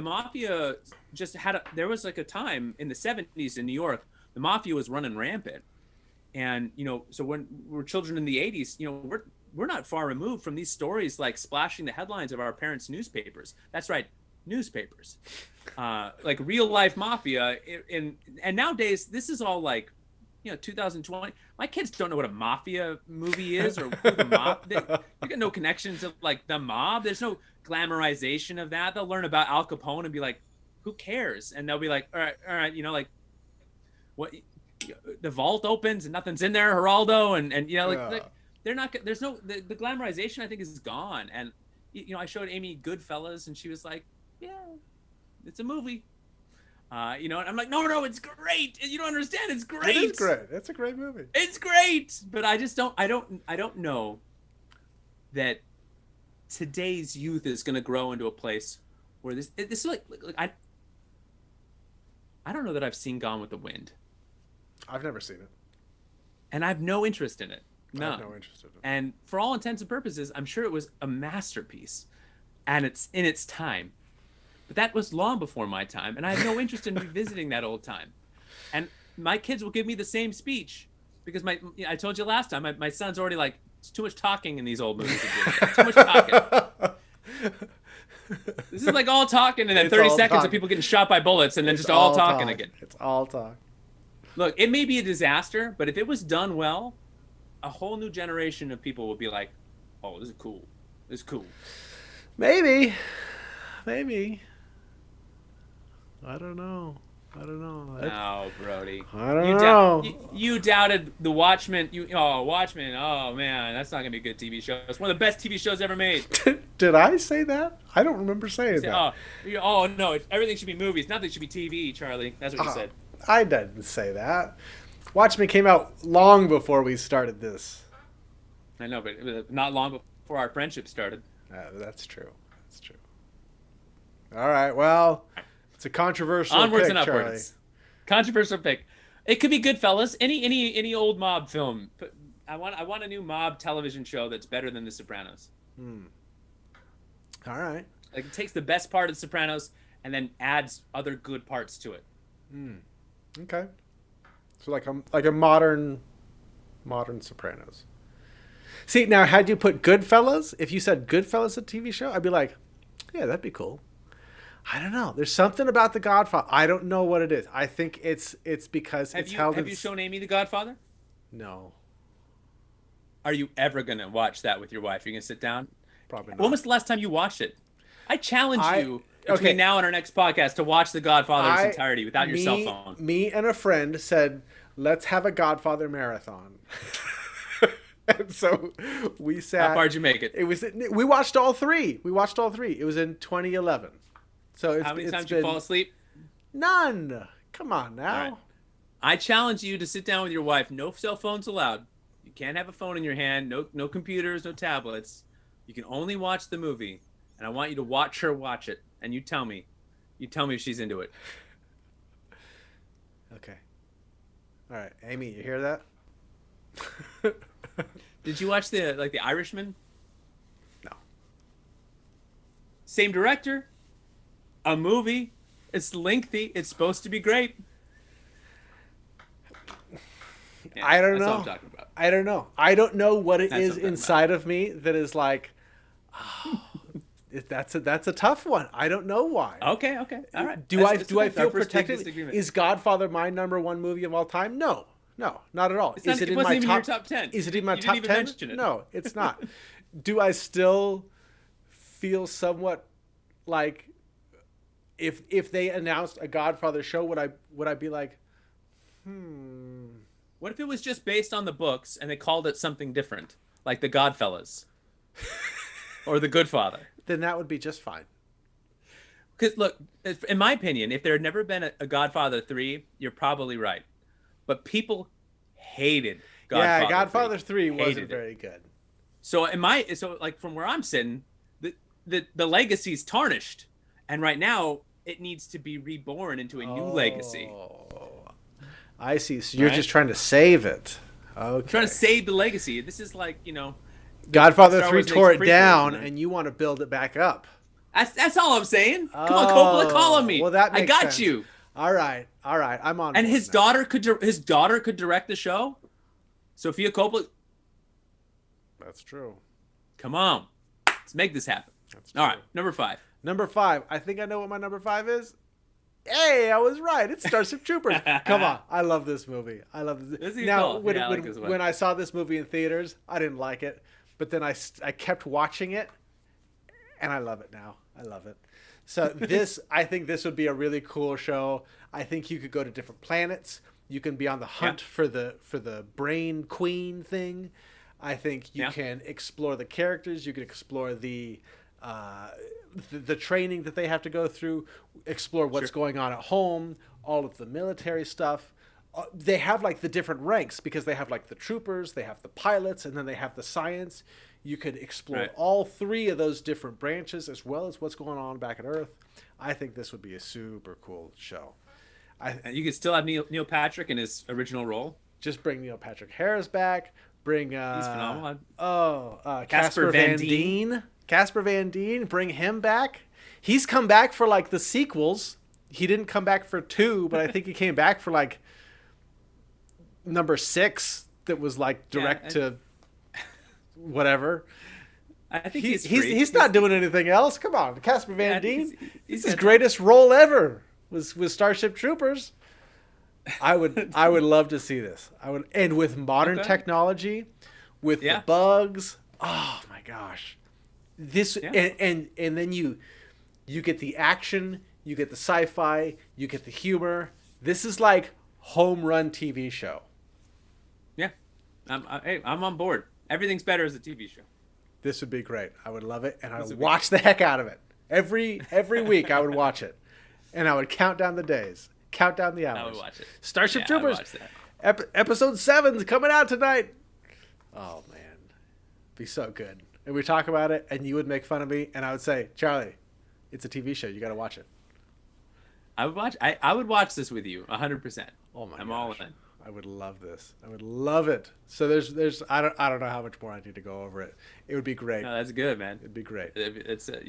mafia just had there was like a time in the 70s in New York, the mafia was running rampant. And, so when we're children in the 80s, we're not far removed from these stories like splashing the headlines of our parents' newspapers. That's right, newspapers. Like real life mafia. And nowadays, this is all like, 2020. My kids don't know what a mafia movie is or who the mob. They got no connections to like the mob. There's no glamorization of that. They'll learn about Al Capone and be like, who cares? And they'll be like, all right, like what? The vault opens and nothing's in there, Geraldo, and they're not. There's no the glamorization. I think is gone. And I showed Amy Goodfellas, and she was like, "Yeah, it's a movie." And I'm like, "No, it's great. You don't understand. It's great. It is great. It's a great movie. It's great." But I just don't. I don't know that today's youth is going to grow into a place where this is like I don't know that I've seen Gone with the Wind. I've never seen it. And I have no interest in it. None. I have no interest in it. And for all intents and purposes, I'm sure it was a masterpiece. And it's in its time. But that was long before my time. And I have no interest in revisiting that old time. And my kids will give me the same speech. Because I told you last time, my son's already like, it's too much talking in these old movies. Too much talking. This is like all talking and then 30 seconds of people getting shot by bullets and then just all talking again. It's all talk. Look, it may be a disaster, but if it was done well, a whole new generation of people would be like, "Oh, this is cool. This is cool." Maybe. I don't know. No, Brody. I don't know. You doubted the Watchmen. Watchmen. Oh man, that's not gonna be a good TV show. It's one of the best TV shows ever made. Did I say that? I don't remember saying that. Oh no! Everything should be movies. Nothing should be TV, Charlie. That's what you said. I didn't say that. Watchmen came out long before we started this. I know, but it was not long before our friendship started. That's true. All right, well, it's a controversial Onwards pick, and upwards. Charlie. Controversial pick. It could be Goodfellas. Any old mob film. I want a new mob television show that's better than The Sopranos. All right. Like it takes the best part of The Sopranos and then adds other good parts to it. Okay. So like a modern Sopranos. See, now had you put Goodfellas, if you said Goodfellas a TV show, I'd be like, yeah, that'd be cool. I don't know. There's something about The Godfather. I don't know what it is. I think it's because have you shown Amy The Godfather? No. Are you ever gonna watch that with your wife? Are you gonna sit down? Probably not. When was the last time you watched it? I challenge you between now and our next podcast to watch The Godfather in its entirety without your cell phone. Me and a friend said, let's have a Godfather marathon. And so we sat. How far did you make it? We watched all three. It was in 2011. So how many times did you fall asleep? None. Come on now. Right. I challenge you to sit down with your wife. No cell phones allowed. You can't have a phone in your hand. No computers. No tablets. You can only watch the movie, and I want you to watch her watch it. And you tell me if she's into it. Okay. All right, Amy, you hear that? Did you watch the Irishman? No. Same director. A movie. It's lengthy. It's supposed to be great. Yeah, I don't know. That's what I'm talking about. I don't know. I don't know what it is inside of me that is like. Oh, that's a tough one. I don't know why. Okay. All right. Do I feel protected? Is Godfather my number one movie of all time? No, not at all. Is it in my top 10? Is it in my top 10? No, it's not. Do I still feel somewhat like if they announced a Godfather show, would I be like, What if it was just based on the books and they called it something different, like The Godfellas or The Goodfather? Then that would be just fine. Because look, in my opinion, if there had never been a Godfather 3, you're probably right. But people hated Yeah, Godfather Godfather 3 wasn't Hated it. very good. So like from where I'm sitting, the legacy's tarnished, and right now it needs to be reborn into a new legacy. Oh, I see. So you're Right? just trying to save it. Okay. Trying to save the legacy. This is like, Godfather Star 3 Wars tore makes it prequels, down, and and you want to build it back up. that's all I'm saying. Come on, Coppola, call on me. Well, that I makes got sense. you. All right. I'm on. And board his now. daughter could direct the show. Sofia Coppola. That's true. Come on, let's make this happen. That's true. All right, number 5. Number 5. I think I know what my number 5 is. Hey, I was right. It's Starship Troopers. Come on. I love this movie. I love this. This is Now, cool. when, Yeah, I like when, this one. when I saw this movie in theaters, I didn't like it. But then I kept watching it, and I love it now. I love it. So I think this would be a really cool show. I think you could go to different planets. You can be on the hunt for the brain queen thing. I think you can explore the characters. You can explore the training that they have to go through, explore what's going on at home, all of the military stuff. They have like the different ranks because they have like the troopers, they have the pilots, and then they have the science. You could explore all 3 of those different branches as well as what's going on back at Earth. I think this would be a super cool show. And you could still have Neil Patrick in his original role. Just bring Neil Patrick Harris back. Bring He's phenomenal. Casper Van Dien. Casper Van Dien, bring him back. He's come back for like the sequels. He didn't come back for 2, but I think he came back for like number 6 that was like direct to whatever. I think he's not doing anything else. Come on, Casper Van Dien. He's his greatest role ever was Starship Troopers. I would love to see this. And with modern technology, with the bugs. Oh my gosh. And then you get the action, you get the sci-fi, you get the humor. This is like home run TV show. Yeah, I'm on board. Everything's better as a TV show. This would be great. I would love it, and I would watch the heck out of it every week. I would watch it, and I would count down the days, count down the hours. I would watch it. Starship Troopers, episode 7's coming out tonight. Oh man, be so good. And we talk about it, and you would make fun of me, and I would say, Charlie, it's a TV show. You got to watch it. I would watch this with you 100%. Oh my I'm gosh. all in. I would love this. I would love it. So there's I don't know how much more I need to go over it. It would be great. No, that's good, man. It'd be great.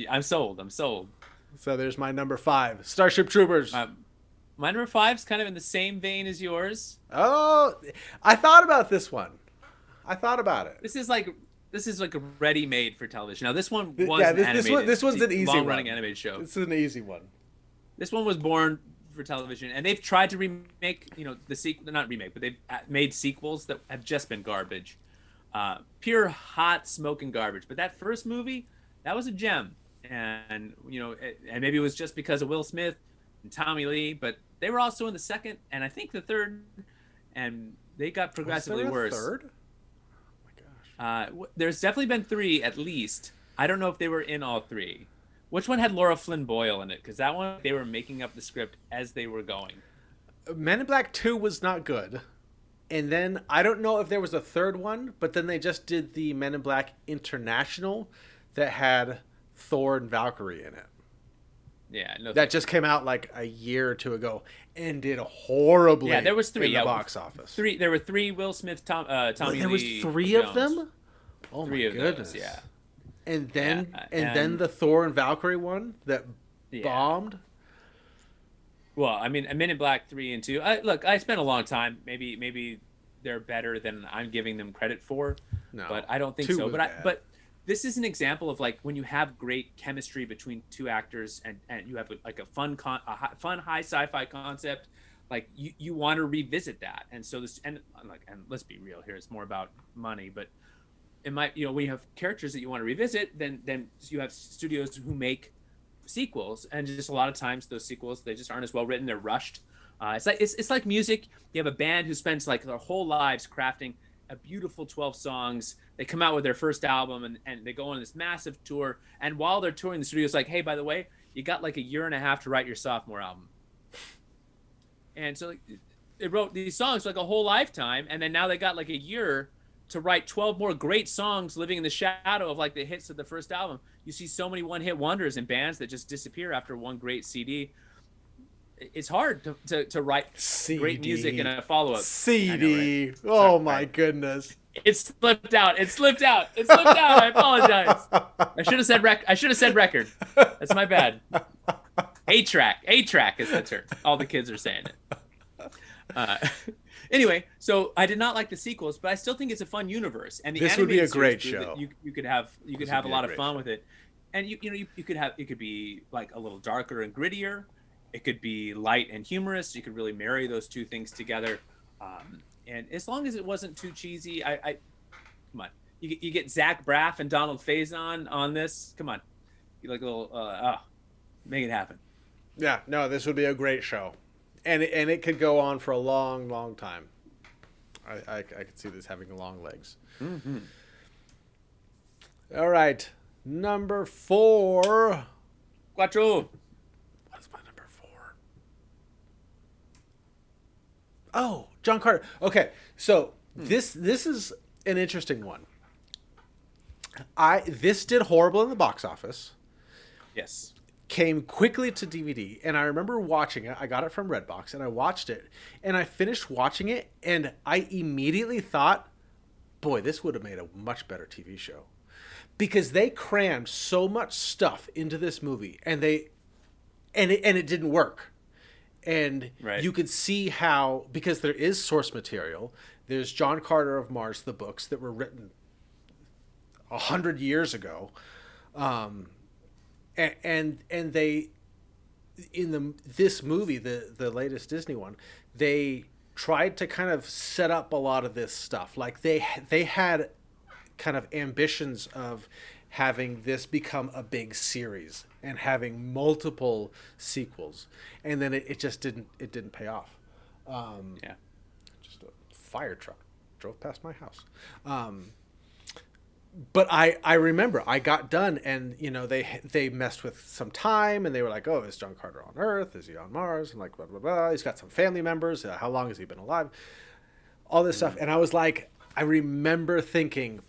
I'm sold. So there's my number 5, Starship Troopers. My number 5's kind of in the same vein as yours. Oh, I thought about this one. I thought about it. This is like ready-made for television. Now this one was animated. This one's an easy long-running animated show. This is an easy one. This one was born for television, and they've tried to remake, the sequel. Not remake, but they've made sequels that have just been garbage, pure hot smoking garbage. But that first movie, that was a gem, and and maybe it was just because of Will Smith and Tommy Lee, but they were also in the second and I think the third, and they got progressively worse. Third? There's definitely been 3 at least. I don't know if they were in all 3. Which one had Laura Flynn Boyle in it? Because that one, they were making up the script as they were going. Men in Black 2 was not good. And then, I don't know if there was a third one, but then they just did the Men in Black International that had Thor and Valkyrie in it. Yeah. No, that just came out like a year or 2 ago and did horribly. Yeah, there was 3 in the box office. There were 3 Will Smith, Tommy Lee. There was 3 of them? Oh my goodness. Those, yeah. And then the Thor and Valkyrie one that bombed. Well, I mean, Men in Black 3 and 2. Look, I spent a long time. Maybe they're better than I'm giving them credit for. No, but I don't think so. But this is an example of like when you have great chemistry between 2 actors and you have like a fun high sci-fi concept. Like you want to revisit that. And so and let's be real here. It's more about money, but. It might, when you have characters that you want to revisit, then you have studios who make sequels, and just a lot of times those sequels, they just aren't as well written. They're rushed. It's like music. You have a band who spends like their whole lives crafting a beautiful 12 songs. They come out with their first album and they go on this massive tour. And while they're touring, the studio's like, hey, by the way, you got like a year and a half to write your sophomore album. And so they wrote these songs for like a whole lifetime, and then now they got like a year to write 12 more great songs living in the shadow of like the hits of the first album. You see so many one-hit wonders in bands that just disappear after one great CD. It's hard to write great music in a follow-up. CD. Know, right? Oh my goodness. It slipped out. It slipped out. I apologize. I should have said record. That's my bad. A-track is the term. All the kids are saying it. Anyway, so I did not like the sequels, but I still think it's a fun universe. And this would be a great show. You could have a lot of fun with it, and you could be like a little darker and grittier. It could be light and humorous. You could really marry those two things together. And as long as it wasn't too cheesy, I come on. You get Zach Braff and Donald Faison on this. Come on, you like a little make it happen. Yeah, no, this would be a great show, and it could go on for a long, long time. I could see this having long legs. Mm-hmm. All right, number 4. Cuatro. What is my number 4? Oh, John Carter. Okay, so this is an interesting one. This did horrible in the box office. Yes. Came quickly to DVD, and I remember watching it. I got it from Redbox, and I watched it, and I finished watching it, and I immediately thought, boy, this would have made a much better TV show. Because they crammed so much stuff into this movie, and it didn't work. And right. You could see how, because there is source material, there's John Carter of Mars, the books that were written 100 years ago. And they, in this movie, the latest Disney one, they tried to kind of set up a lot of this stuff. Like they had kind of ambitions of having this become a big series and having multiple sequels, and then it just didn't pay off. Yeah, just a fire truck drove past my house. But I remember I got done, and they messed with some time, and they were like, oh, is John Carter on Earth? Is he on Mars? And like blah blah blah. He's got some family members. How long has he been alive? All this stuff, and I was like, I remember thinking,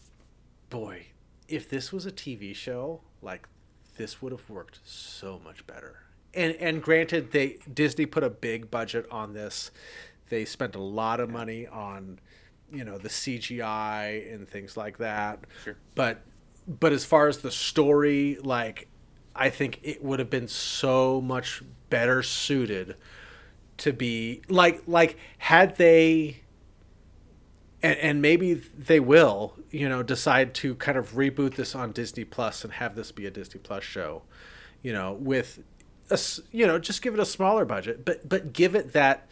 boy, if this was a TV show, like this would have worked so much better. And granted, Disney put a big budget on this. They spent a lot of money on the CGI and things like that. Sure. But as far as the story, like, I think it would have been so much better suited to be like had they, and maybe they will, decide to kind of reboot this on Disney Plus and have this be a Disney Plus show, with just give it a smaller budget, but give it that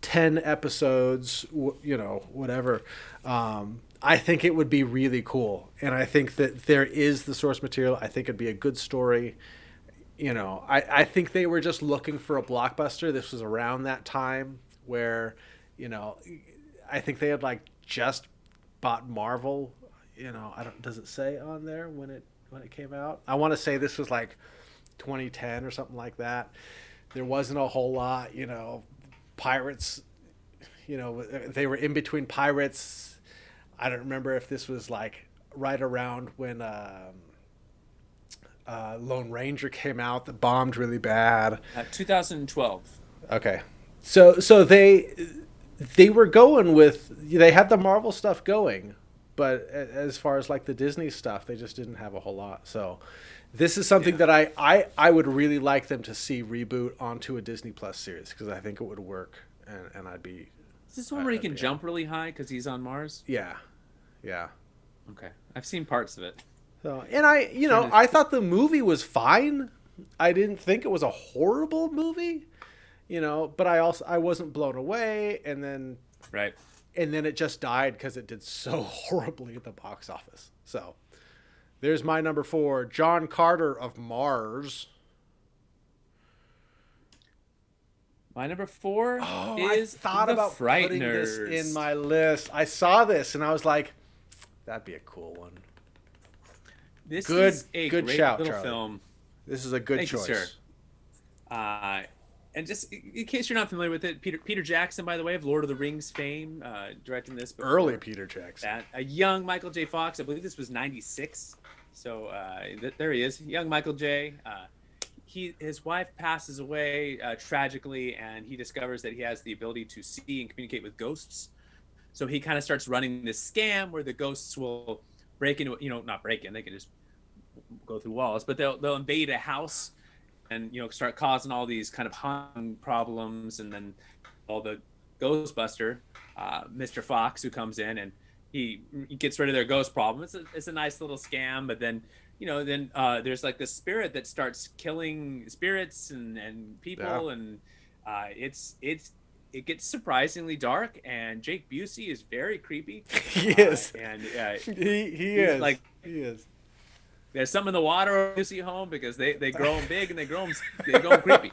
10 episodes, whatever. I think it would be really cool. And I think that there is the source material. I think it'd be a good story. I think they were just looking for a blockbuster. This was around that time where, I think they had like just bought Marvel. Does it say on there when it came out? I want to say this was like 2010 or something like that. There wasn't a whole lot, Pirates, they were in between Pirates. I don't remember if this was like right around when Lone Ranger came out that bombed really bad. 2012. Okay. So they were going with, they had the Marvel stuff going, but as far as like the Disney stuff, they just didn't have a whole lot. So this is something that I would really like them to see reboot onto a Disney Plus series, because I think it would work, and I'd be. Is this one where he can jump really high because he's on Mars? Yeah. Okay, I've seen parts of it. So, and I thought the movie was fine. I didn't think it was a horrible movie, but I wasn't blown away, and then it just died because it did so horribly at the box office. So. There's my number 4, John Carter of Mars. My number 4 is I thought The about Frighteners. putting this in my list. I saw this and I was like, that'd be a cool one. This good, is a good great shout, little Charlie. film. This is a good choice. You, sir. And just in case you're not familiar with it, Peter Jackson, by the way, of Lord of the Rings fame, directing this. Early Peter Jackson. That a young Michael J. Fox, I believe this was '96. So there he is, young Michael J. His wife passes away tragically, and he discovers that he has the ability to see and communicate with ghosts. So he kind of starts running this scam where the ghosts will break into, not break in, they can just go through walls, but they'll invade a house and start causing all these kind of haunting problems. And then all the Ghostbuster, Mr. Fox, who comes in and he gets rid of their ghost problem. It's a nice little scam, but then there's like this spirit that starts killing spirits and people, and it gets surprisingly dark, and Jake Busey is very creepy. He is, and he is like, he is. There's some in the water you see home because they grow them big and they grow them creepy.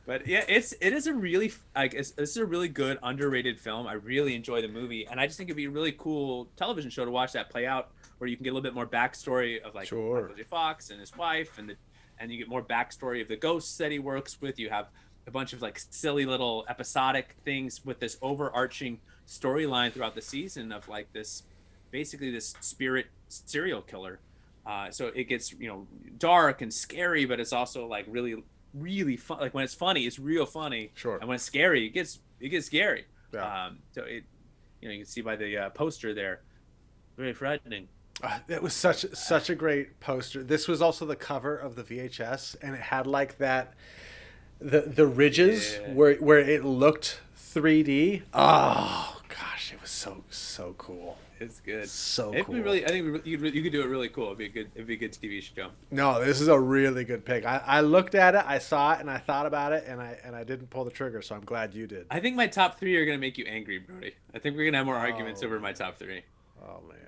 But yeah, it is a really this is a really good underrated film. I really enjoy the movie, and I just think it'd be a really cool television show to watch that play out, where you can get a little bit more backstory of like Michael J. Fox and his wife, and you get more backstory of the ghosts that he works with. You have a bunch of like silly little episodic things with this overarching storyline throughout the season of like basically this spirit serial killer. So it gets dark and scary, but it's also like really fun. Like when it's funny, it's real funny. Sure. And when it's scary, it gets scary. Yeah. So it you can see by the poster there, very frightening. That was such a great poster. This was also the cover of the VHS, and it had like that the ridges where it looked 3D. Oh gosh, it was so cool. It's good. So it'd cool. Be really, I think you could do it really cool. It'd be a good TV show. No, this is a really good pick. I looked at it, I saw it, and I thought about it, and I didn't pull the trigger. So I'm glad you did. I think my top 3 are gonna make you angry, Brody. I think we're gonna have more arguments over my top 3. Oh man.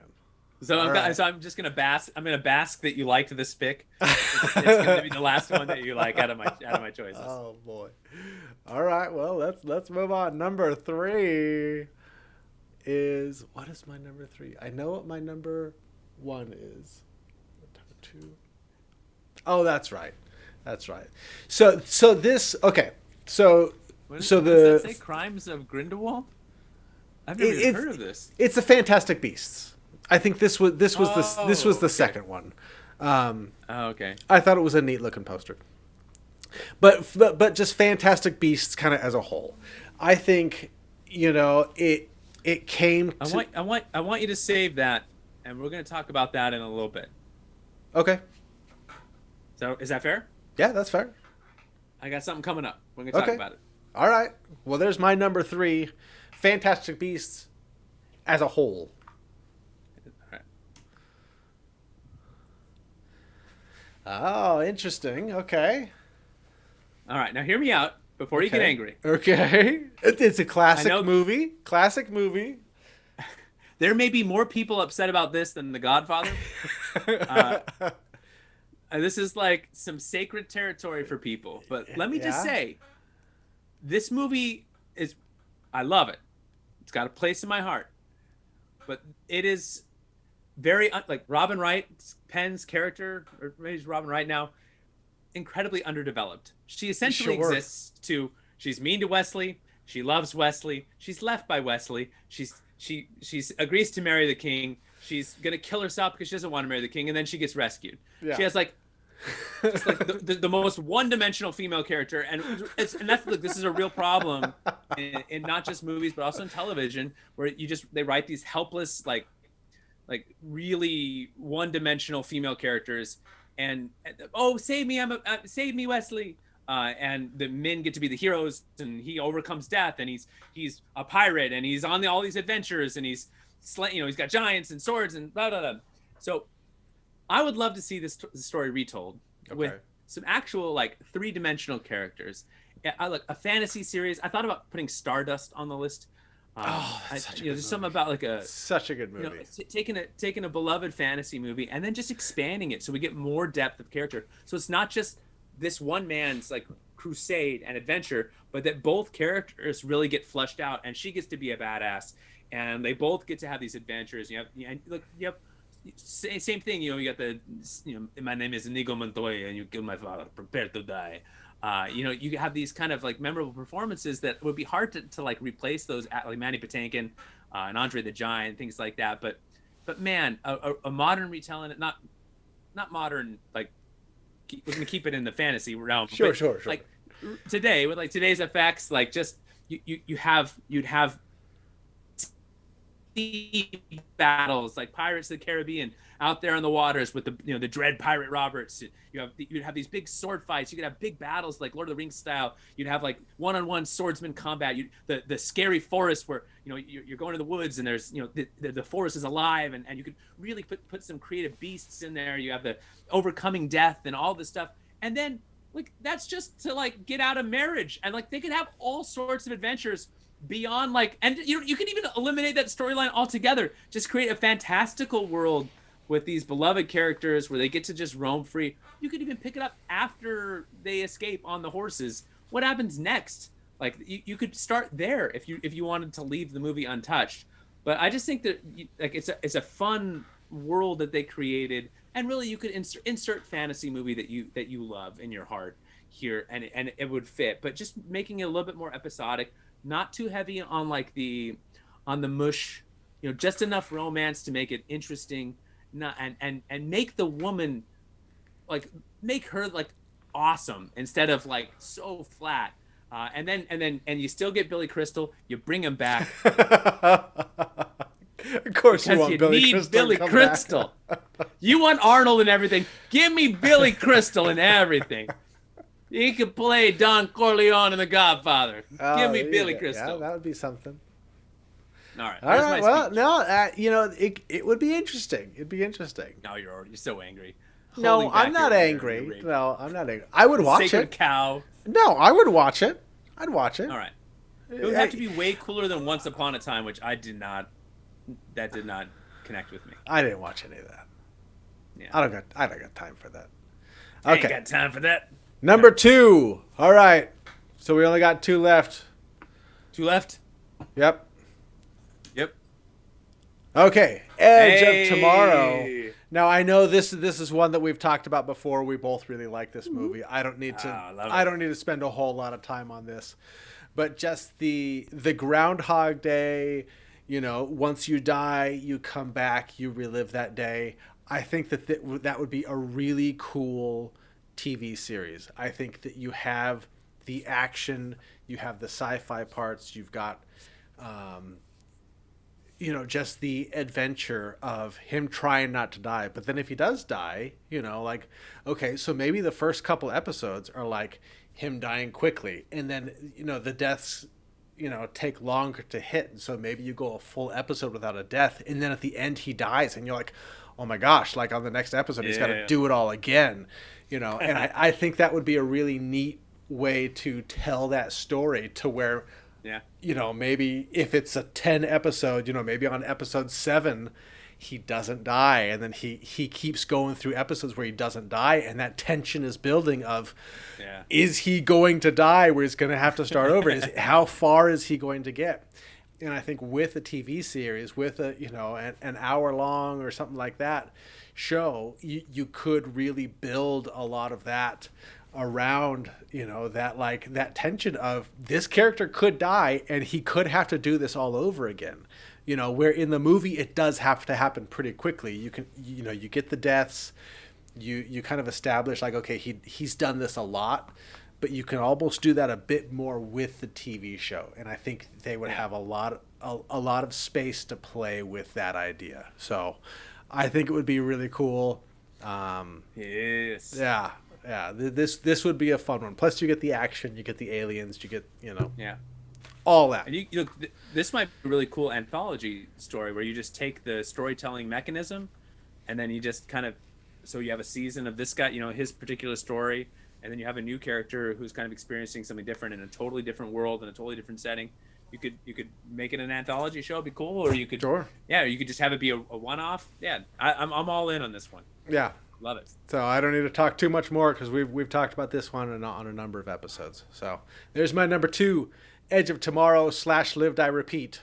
So I'm just gonna bask. I'm gonna bask that you liked this pick. It's gonna be the last one that you like out of my choices. Oh boy. All right. Well, let's move on. Number 3 is, what is my number 3? I know what my number 1 is. Number 2. Oh, that's right. So this, okay. So does that say? Crimes of Grindelwald? I've never even heard of this. It's the Fantastic Beasts. I think this was the second one. Okay. I thought it was a neat looking poster. But just Fantastic Beasts kind of as a whole. I think it came to... I want you to save that, and we're going to talk about that in a little bit. Okay. So is that fair? Yeah, that's fair. I got something coming up. We're going to talk about it. All right. Well, there's my number 3, Fantastic Beasts as a whole. All right. Oh, interesting. Okay. All right. Now hear me out before you get angry. Okay. It's a classic movie. Classic movie. There may be more people upset about this than The Godfather. This is like some sacred territory for people. But let me just say, this movie I love it. It's got a place in my heart. But it is very, like Robin Wright, Penn's character, or maybe it's Robin Wright now, incredibly underdeveloped. She essentially exists she's mean to Wesley. She loves Wesley. She's left by Wesley. She agrees to marry the king. She's gonna kill herself because she doesn't want to marry the king, and then she gets rescued. Yeah. She has just like the most one-dimensional female character, and that's look, this is a real problem in not just movies but also in television, where they write these helpless like really one-dimensional female characters, and save me, save me, Wesley. And the men get to be the heroes, and he overcomes death, and he's a pirate, and he's on all these adventures, and he's got giants and swords and blah blah blah. So I would love to see this story retold with some actual like 3-dimensional characters. I like a fantasy series. I thought about putting Stardust on the list. There's something about like such a good movie. Taking a beloved fantasy movie and then just expanding it so we get more depth of character. So it's not just this one man's like crusade and adventure, but that both characters really get fleshed out, and she gets to be a badass, and they both get to have these adventures. You have same thing. You got my name is Inigo Montoya, and you killed my father. Prepare to die. You have these kind of like memorable performances that would be hard to like replace those, like Mandy Patinkin and Andre the Giant, things like that. But man, a modern retelling, not modern, like we're gonna keep it in the fantasy realm. Sure, but, sure. Like today, with like today's effects, like just you'd have sea battles like Pirates of the Caribbean out there in the waters with the dread pirate Roberts. You'd have these big sword fights. You could have big battles like Lord of the Rings style. You'd have like one-on-one swordsman combat. The scary forest where you're going to the woods and there's the forest is alive, and you could really put some creative beasts in there. You have the overcoming death and all this stuff, and then like that's just to like get out of marriage, and like they could have all sorts of adventures beyond like, and you can even eliminate that storyline altogether. Just create a fantastical world with these beloved characters where they get to just roam free. You could even pick it up after they escape on the horses. What happens next? Like you could start there if you wanted to leave the movie untouched. But I just think that like it's a fun world that they created, and really you could insert fantasy movie that you love in your heart here, and it would fit. But just making it a little bit more episodic, not too heavy on like on the mush, just enough romance to make it interesting. Not and make the woman like make her like awesome instead of like so flat. And you still get Billy Crystal. You bring him back. Of course, you want Billy Crystal. Billy Crystal. You want Arnold and everything. Give me Billy Crystal and everything. He could play Don Corleone in The Godfather. Give me Billy Crystal. Yeah, that would be something. All right. All right. Well, no, it would be interesting. It'd be interesting. No, you're so angry. No, I'm not angry. No, I'm not angry. I would watch it. Sacred cow. No, I would watch it. I'd watch it. All right. It would have to be way cooler than Once Upon a Time, which that did not connect with me. I didn't watch any of that. Yeah. I don't got time for that. Okay. I ain't got time for that. Number 2. All right. So we only got 2 left. 2 left? Yep. Okay. Edge of Tomorrow. Now I know this is one that we've talked about before. We both really like this movie. I don't need to spend a whole lot of time on this. But just the Groundhog Day, once you die, you come back, you relive that day. I think that would be a really cool TV series. I think that you have the action, you have the sci-fi parts, you've got just the adventure of him trying not to die. But then if he does die, okay, so maybe the first couple episodes are like him dying quickly, and then the deaths take longer to hit, and so maybe you go a full episode without a death, and then at the end he dies, and you're like, oh my gosh, like on the next episode he's got to do it all again, and I think that would be a really neat way to tell that story, to where maybe if it's a 10 episode, maybe on episode 7 he doesn't die, and then he keeps going through episodes where he doesn't die, and that tension is building of is he going to die, where he's going to have to start over, how far is he going to get? And I think with a TV series, with an hour long or something like that show, you could really build a lot of that around that tension of this character could die and he could have to do this all over again, where in the movie it does have to happen pretty quickly. You can you get the deaths, you kind of establish like, okay, he's done this a lot, but you can almost do that a bit more with the TV show, and I think they would have a lot of space to play with that idea. So I think it would be really cool. Yes. Yeah, this would be a fun one. Plus, you get the action, you get the aliens, you get all that. And this might be a really cool anthology story where you just take the storytelling mechanism, and then you just kind of, so you have a season of this guy, his particular story, and then you have a new character who's kind of experiencing something different in a totally different world in a totally different setting. You could make it an anthology show, it'd be cool, or you could you could just have it be a one-off. Yeah, I'm all in on this one. Yeah. Love it. So I don't need to talk too much more because we've talked about this one on a number of episodes. So there's my number 2, Edge of Tomorrow / Live Die Repeat.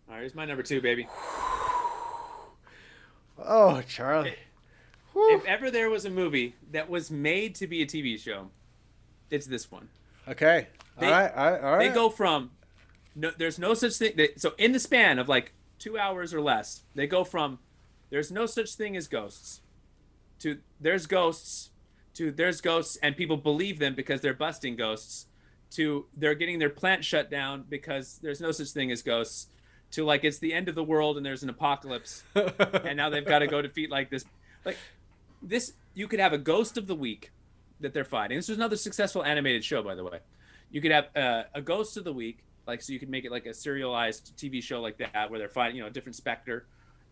All right, here's my number 2, baby. Oh, Charlie. If ever there was a movie that was made to be a TV show, It's this one. Okay. They, All right. They go from there's no such thing. So in the span of like 2 hours or less, they go from there's no such thing as ghosts to there's ghosts to there's ghosts and people believe them because they're busting ghosts to they're getting their plant shut down because there's no such thing as ghosts to like it's the end of the world and there's an apocalypse and now they've got to go defeat like this. You could have a ghost of the week that they're fighting. This was another successful animated show, by the way. You could have a ghost of the week, like so you could make it like a serialized TV show like that where they're fighting, a different specter,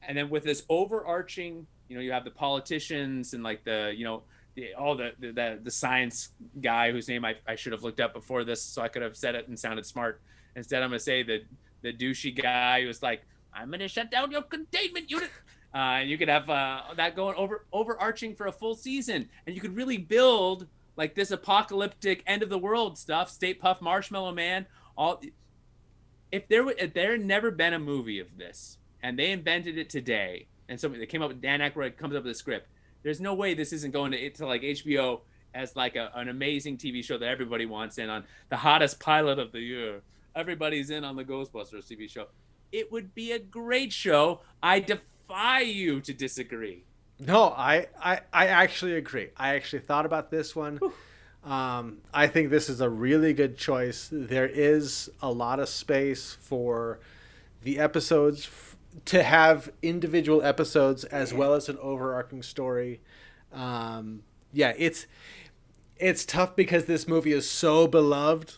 and then with this overarching, you have the politicians and like the science guy whose name I should have looked up before this, so I could have said it and sounded smart. Instead, I'm gonna say the douchey guy who's like, I'm gonna shut down your containment unit. You could have that going overarching for a full season, and you could really build like this apocalyptic end of the world stuff. State Puff Marshmallow Man. If there had never been a movie of this, and they invented it today, and somebody they came up with Dan Aykroyd comes up with a script, there's no way this isn't going to like HBO as like an amazing TV show that everybody wants in on, the hottest pilot of the year. Everybody's in on the Ghostbusters TV show. It would be a great show. I defy you to disagree. No, I actually agree. I actually thought about this one. I think this is a really good choice. There is a lot of space for the episodes to have individual episodes as well as an overarching story. It's tough because this movie is so beloved,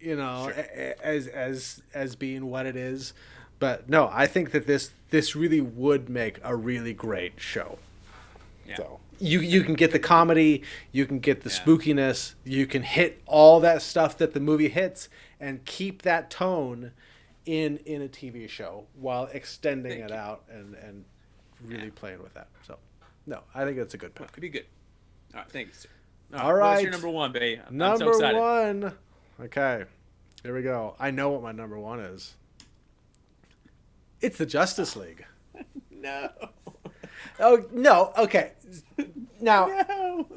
sure. as being what it is. But no, I think that this really would make a really great show. Yeah. So you can get the comedy, you can get the spookiness, you can hit all that stuff that the movie hits and keep that tone in a TV show while extending it out and really playing with that. So no, I think that's a good pick. Could be good. All right, thank you, sir. All right. What's your number one, babe? I'm so number excited. one. Okay, here we go. I know what my number one is. It's the Justice League. No. Oh no. Okay. Now. No.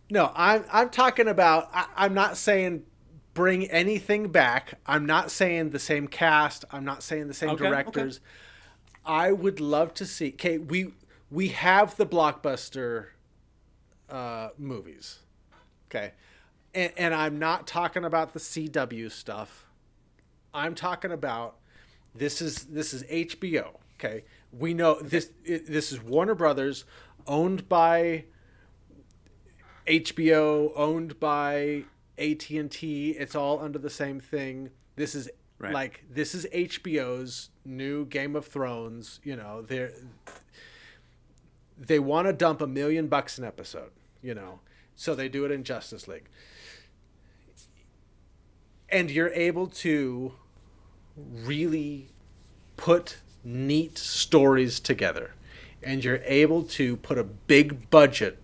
No, I'm talking about. I'm not saying bring anything back. I'm not saying the same cast. I'm not saying the same directors. Okay. I would love to see. Okay, we have the blockbuster movies. Okay, and I'm not talking about the CW stuff. I'm talking about. This is HBO. Okay, we know this is Warner Brothers, owned by HBO, owned by AT&T. It's all under the same thing. This is this is HBO's new Game of Thrones. They want to dump $1 million an episode. So they do it in Justice League, and you're able to really put neat stories together, and you're able to put a big budget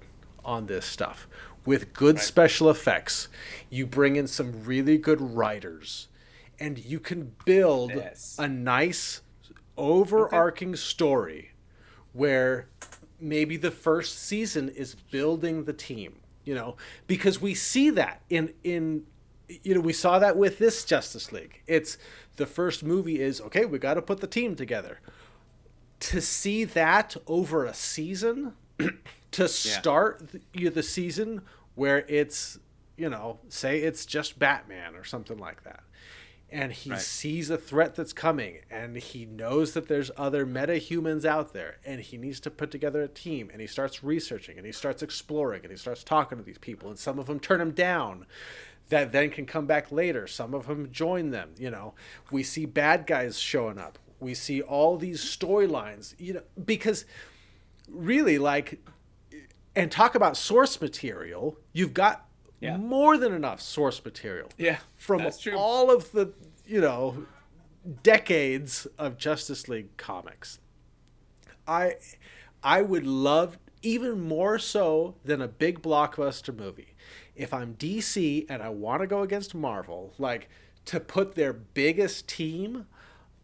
on this stuff with good special effects. You bring in some really good writers, and you can build a nice overarching story where maybe the first season is building the team, because we see that in we saw that with this Justice League. It's the first movie is, okay, we got to put the team together. To see that over a season, to start the season where it's, say it's just Batman or something like that. And he sees a threat that's coming, and he knows that there's other meta-humans out there, and he needs to put together a team, and he starts researching, and he starts exploring, and he starts talking to these people, and some of them turn him down. That then can come back later. Some of them join them. We see bad guys showing up. We see all these storylines. Because really, and talk about source material. You've got more than enough source material. Yeah, from all of the decades of Justice League comics. I would love, even more so than a big blockbuster movie, if I'm DC and I want to go against Marvel, to put their biggest team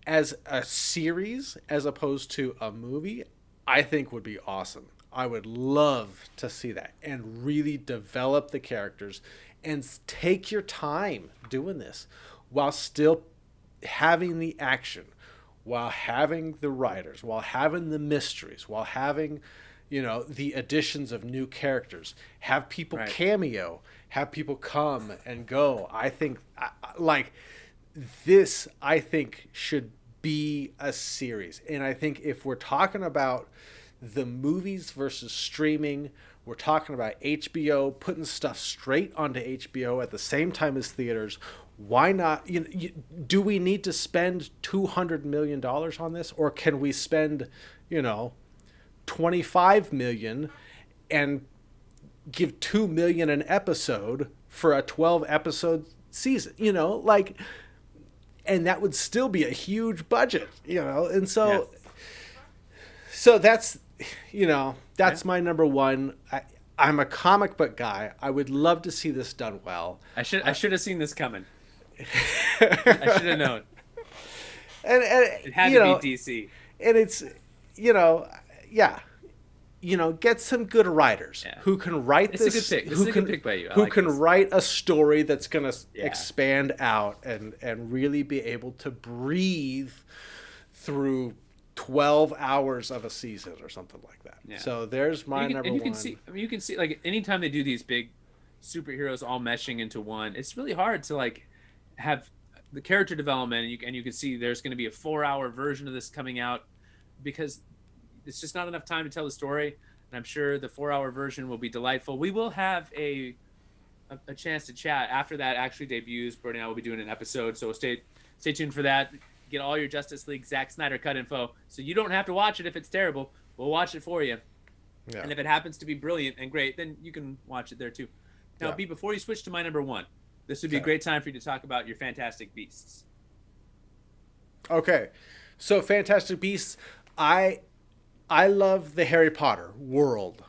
as a series as opposed to a movie, I think would be awesome. I would love to see that and really develop the characters and take your time doing this while still having the action, while having the writers, while having the mysteries, while having, the additions of new characters, have people cameo, have people come and go. I think this, should be a series. And I think if we're talking about the movies versus streaming, we're talking about HBO putting stuff straight onto HBO at the same time as theaters. Why not? Do we need to spend $200 million on this, or can we spend, $25 million and give $2 million an episode for a 12 episode season? And that would still be a huge budget, And so, so that's my number one. I'm a comic book guy. I would love to see this done well. I should have seen this coming. I should have known. And it had to be DC. And it's, get some good writers who can write this. It's a good pick. This is a good pick by you. Who can write a story that's going to expand out and really be able to breathe through 12 hours of a season or something like that. Yeah. So there's my number one. You can see, like, anytime they do these big superheroes all meshing into one, it's really hard to, like, have the character development, and you can see there's going to be a 4-hour version of this coming out because it's just not enough time to tell the story. And I'm sure the 4-hour version will be delightful. We will have a chance to chat after that actually debuts. Brody and I will be doing an episode, so stay tuned for that. Get all your Justice League Zack Snyder cut info, so you don't have to watch it if it's terrible. We'll watch it for you. Yeah. And if it happens to be brilliant and great, then you can watch it there too. Now, B, before you switch to my number one, this would be a great time for you to talk about your Fantastic Beasts. Okay. So Fantastic Beasts, I love the Harry Potter world.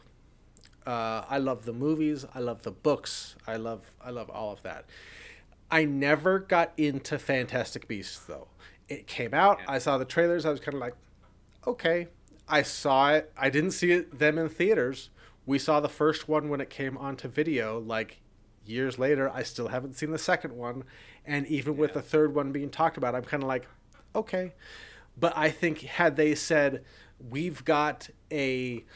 I love the movies. I love the books. I love all of that. I never got into Fantastic Beasts, though. It came out. Yeah. I saw the trailers. I was kind of like, okay. I saw it. I didn't see them in theaters. We saw the first one when it came onto video, like, years later. I still haven't seen the second one. And even with the third one being talked about, I'm kind of like, okay. But I think had they said, we've got a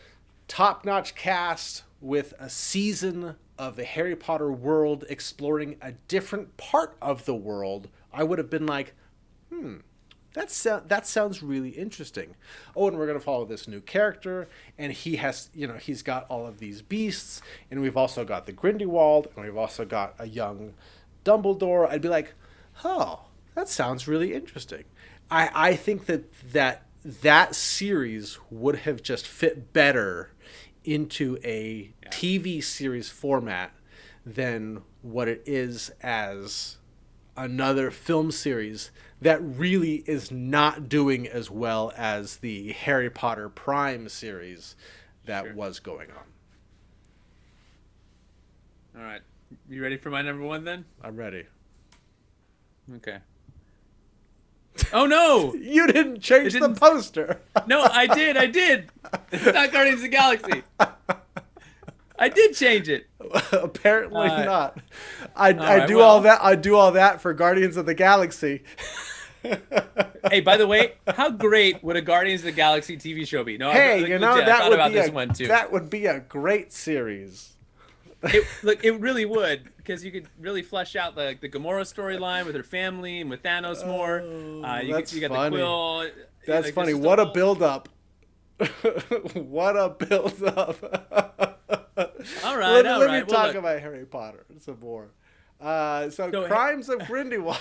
top-notch cast with a season of the Harry Potter world exploring a different part of the world, I would have been like, that sounds really interesting. Oh, and we're going to follow this new character, and he's got all of these beasts, and we've also got the Grindelwald, and we've also got a young Dumbledore. I'd be like, oh, that sounds really interesting. I think that series would have just fit better into a TV series format than what it is as another film series that really is not doing as well as the Harry Potter Prime series that was going on. All right. You ready for my number one then? I'm ready. Okay. Oh, no! You didn't change the poster. No, I did. It's not Guardians of the Galaxy. I did change it. Apparently not. I do all that for Guardians of the Galaxy. Hey, by the way, how great would a Guardians of the Galaxy TV show be? No, that would be a great series. It really would, because you could really flesh out the Gamora storyline with her family and with Thanos more. You got the Quill. That's funny. What a build-up. What a build-up. All right. Let me talk about Harry Potter some more. So Crimes of Grindelwald.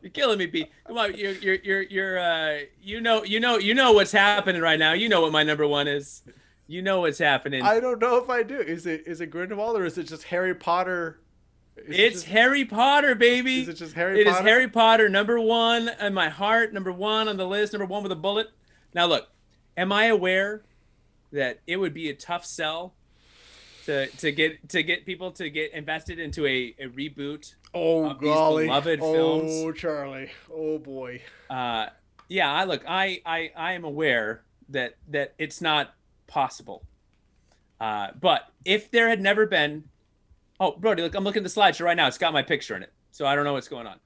You're killing me, Pete. Come on, you know what's happening right now. You know what my number one is. You know what's happening. I don't know if I do. Is it Grindelwald, or is it just Harry Potter? It's Harry Potter, baby. Is it just Harry Potter? It is Harry Potter, number one in my heart, number one on the list, number one with a bullet. Now look, am I aware that it would be a tough sell to get people to get invested into a reboot of these beloved films? Oh, Charlie. Oh boy. Yeah, I am aware that it's not possible. But if there had never been, oh, Brody, look, I'm looking at the slideshow right now. It's got my picture in it, so I don't know what's going on.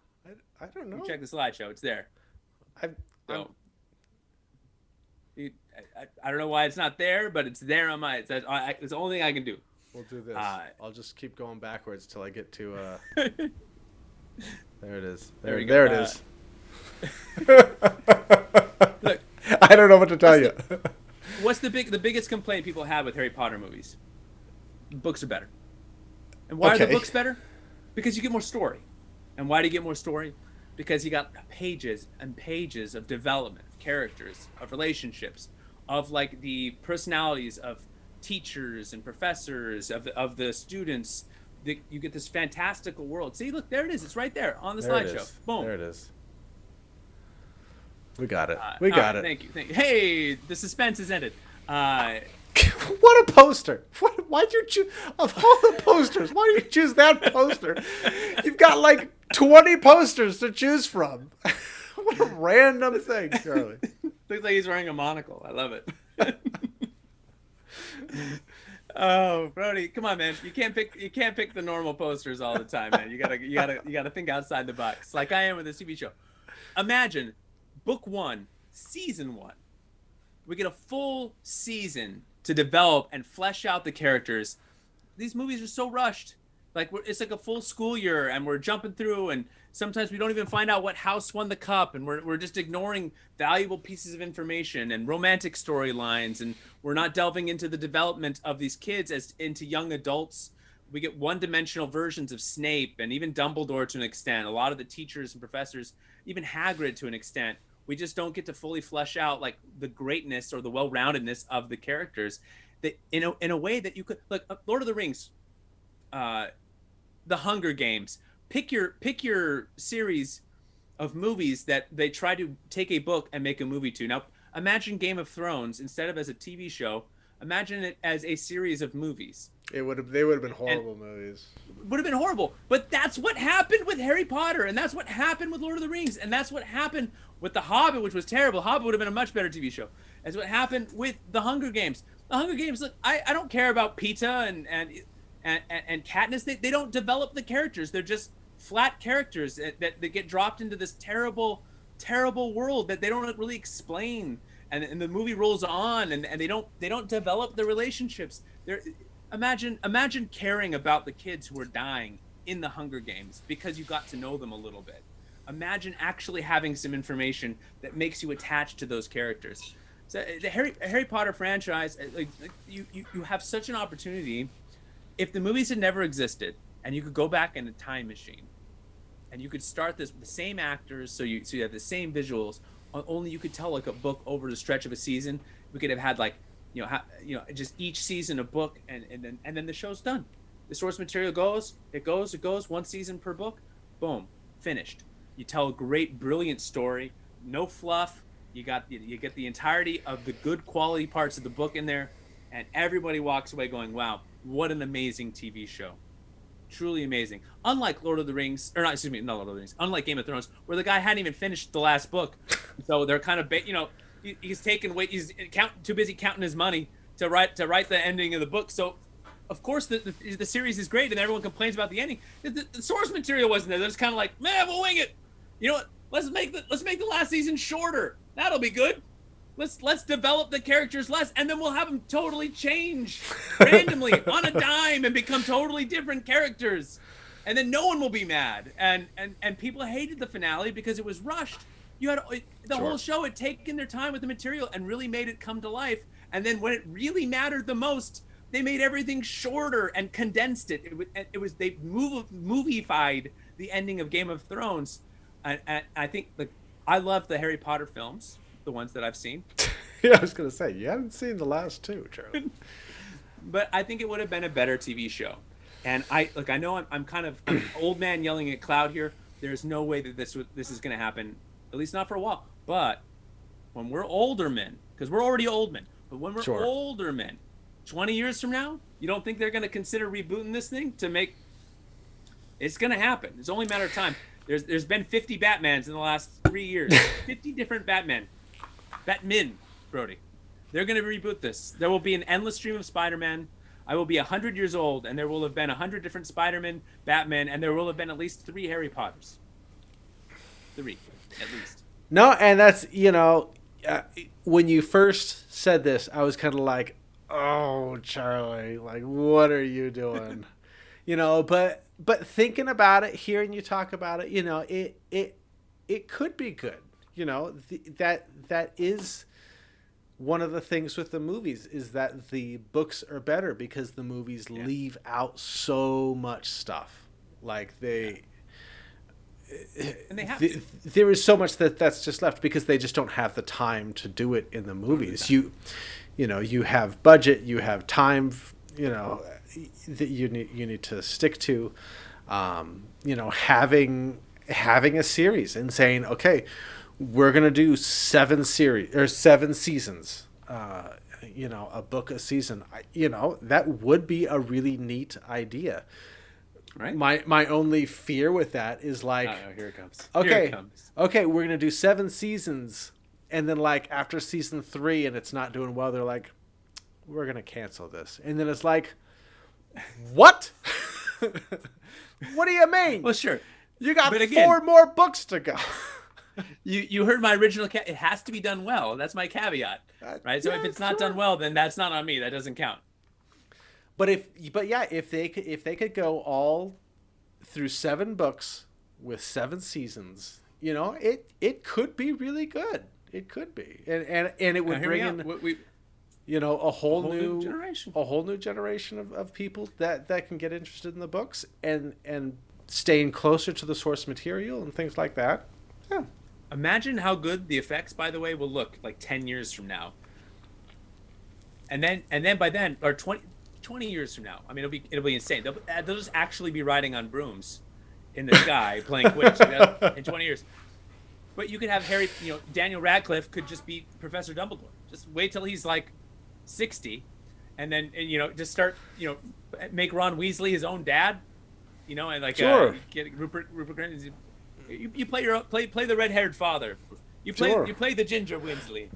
I don't You know. check the slideshow; it's there. I'm, So I don't know why it's not there, but it's there on my. It's the only thing I can do. we'll do this. I'll just keep going backwards till I get to. There it is. There we go. There it is. Look, I don't know what to tell you. what's the biggest complaint people have with Harry Potter movies? Books are better. And why are the books better? Because you get more story. And why do you get more story? Because you got pages and pages of development, of characters, of relationships, of like the personalities of teachers and professors, of the students. You get this fantastical world. See, look, there it is. It's right there on the slideshow. Boom. There it is. We got it. We got it. Thank you. Hey, the suspense is ended. What a poster! Why'd you choose of all the posters? Why did you choose that poster? You've got like 20 posters to choose from. What a random thing, Charlie. Looks like he's wearing a monocle. I love it. Oh, Brody, come on, man! You can't pick the normal posters all the time, man. You gotta think outside the box, like I am with this TV show. Imagine, book 1, season 1. We get a full season to develop and flesh out the characters. These movies are so rushed. Like it's like a full school year, and we're jumping through, and sometimes we don't even find out what house won the cup, and we're just ignoring valuable pieces of information and romantic storylines, and we're not delving into the development of these kids as into young adults. We get one-dimensional versions of Snape and even Dumbledore to an extent. A lot of the teachers and professors, even Hagrid to an extent. We just don't get to fully flesh out like the greatness or the well-roundedness of the characters that in a way that you could look. Lord of the Rings, The Hunger Games. Pick your series of movies that they try to take a book and make a movie to. Now imagine Game of Thrones instead of as a TV show. Imagine it as a series of movies. They would have been horrible movies. Would have been horrible. But that's what happened with Harry Potter, and that's what happened with Lord of the Rings, and that's what happened with The Hobbit, which was terrible. Hobbit would have been a much better TV show. That's what happened with The Hunger Games. The Hunger Games, look, I don't care about Peeta and Katniss. They don't develop the characters. They're just flat characters that get dropped into this terrible world that they don't really explain. And the movie rolls on, and they don't develop the relationships. Imagine caring about the kids who are dying in the Hunger Games because you got to know them a little bit. Imagine actually having some information that makes you attached to those characters. So the Harry Potter franchise, like you have such an opportunity. If the movies had never existed, and you could go back in a time machine, and you could start this with the same actors, so you have the same visuals. Only you could tell like a book over the stretch of a season. We could have had like, just each season a book, and then the show's done. The source material goes. One season per book. Boom, finished. You tell a great, brilliant story. No fluff. You get the entirety of the good quality parts of the book in there, and everybody walks away going, "Wow, what an amazing TV show." Truly amazing. Unlike Lord of the Rings, or not, excuse me, not Lord of the Rings. Unlike Game of Thrones, where the guy hadn't even finished the last book, so they're kind of, he's too busy counting his money to write the ending of the book. So, of course, the series is great, and everyone complains about the ending. The source material wasn't there. They're just kind of like, man, we'll wing it. You know what? Let's make the last season shorter. That'll be good. Let's develop the characters less, and then we'll have them totally change randomly on a dime and become totally different characters, and then no one will be mad. And people hated the finale because it was rushed. You had the whole show had taken their time with the material and really made it come to life. And then when it really mattered the most, they made everything shorter and condensed it. They moviefied the ending of Game of Thrones, and I think I love the Harry Potter films. The ones that I've seen. Yeah, I was gonna say you haven't seen the last two, Charlie. But I think it would have been a better TV show. And I know I'm kind of an old man yelling at cloud here. There's no way that this is gonna happen, at least not for a while. But when we're older men, because we're already old men, but when we're older men, 20 years from now, you don't think they're gonna consider rebooting this thing to make? It's gonna happen. It's only a matter of time. There's been 50 Batmans in the last 3 years. 50 different Batmen, Brody. They're going to reboot this. There will be an endless stream of Spider-Man. I will be 100 years old, and there will have been 100 different Spider-Man, Batman, and there will have been at least 3 Harry Potters. 3, at least. No, and that's, when you first said this, I was kind of like, oh, Charlie, like, what are you doing? But thinking about it, hearing you talk about it, it could be good. That is one of the things with the movies, is that the books are better because the movies leave out so much stuff. Like and they have to. There is so much that's just left because they just don't have the time to do it in the movies. You have budget, you have time, that you need to stick to. Having a series and saying, okay, we're gonna do 7 seasons, a book a season. That would be a really neat idea. Right. My only fear with that is like, here it comes. Okay, Here it comes. Okay, we're gonna do 7 seasons, and then like after season 3 and it's not doing well, they're like, we're gonna cancel this, and then it's like, what? What do you mean? Well, sure. You got 4 more books to go. You heard my original. It has to be done well. That's my caveat, right? So if it's not done well, then that's not on me. That doesn't count. But if they could go all through 7 books with 7 seasons, it could be really good. It could be, and it would bring in a whole new generation of people that can get interested in the books and staying closer to the source material and things like that. Yeah. Imagine how good the effects, by the way, will look like 10 years from now. And then by then, or 20 years from now, I mean, it'll be insane. They'll just actually be riding on brooms in the sky playing Quidditch in 20 years. But you could have Daniel Radcliffe could just be Professor Dumbledore. Just wait till he's like 60, and then just start make Ron Weasley his own dad, and like sure. Get Rupert Grint. You play the red-haired father. You play the ginger Weasley.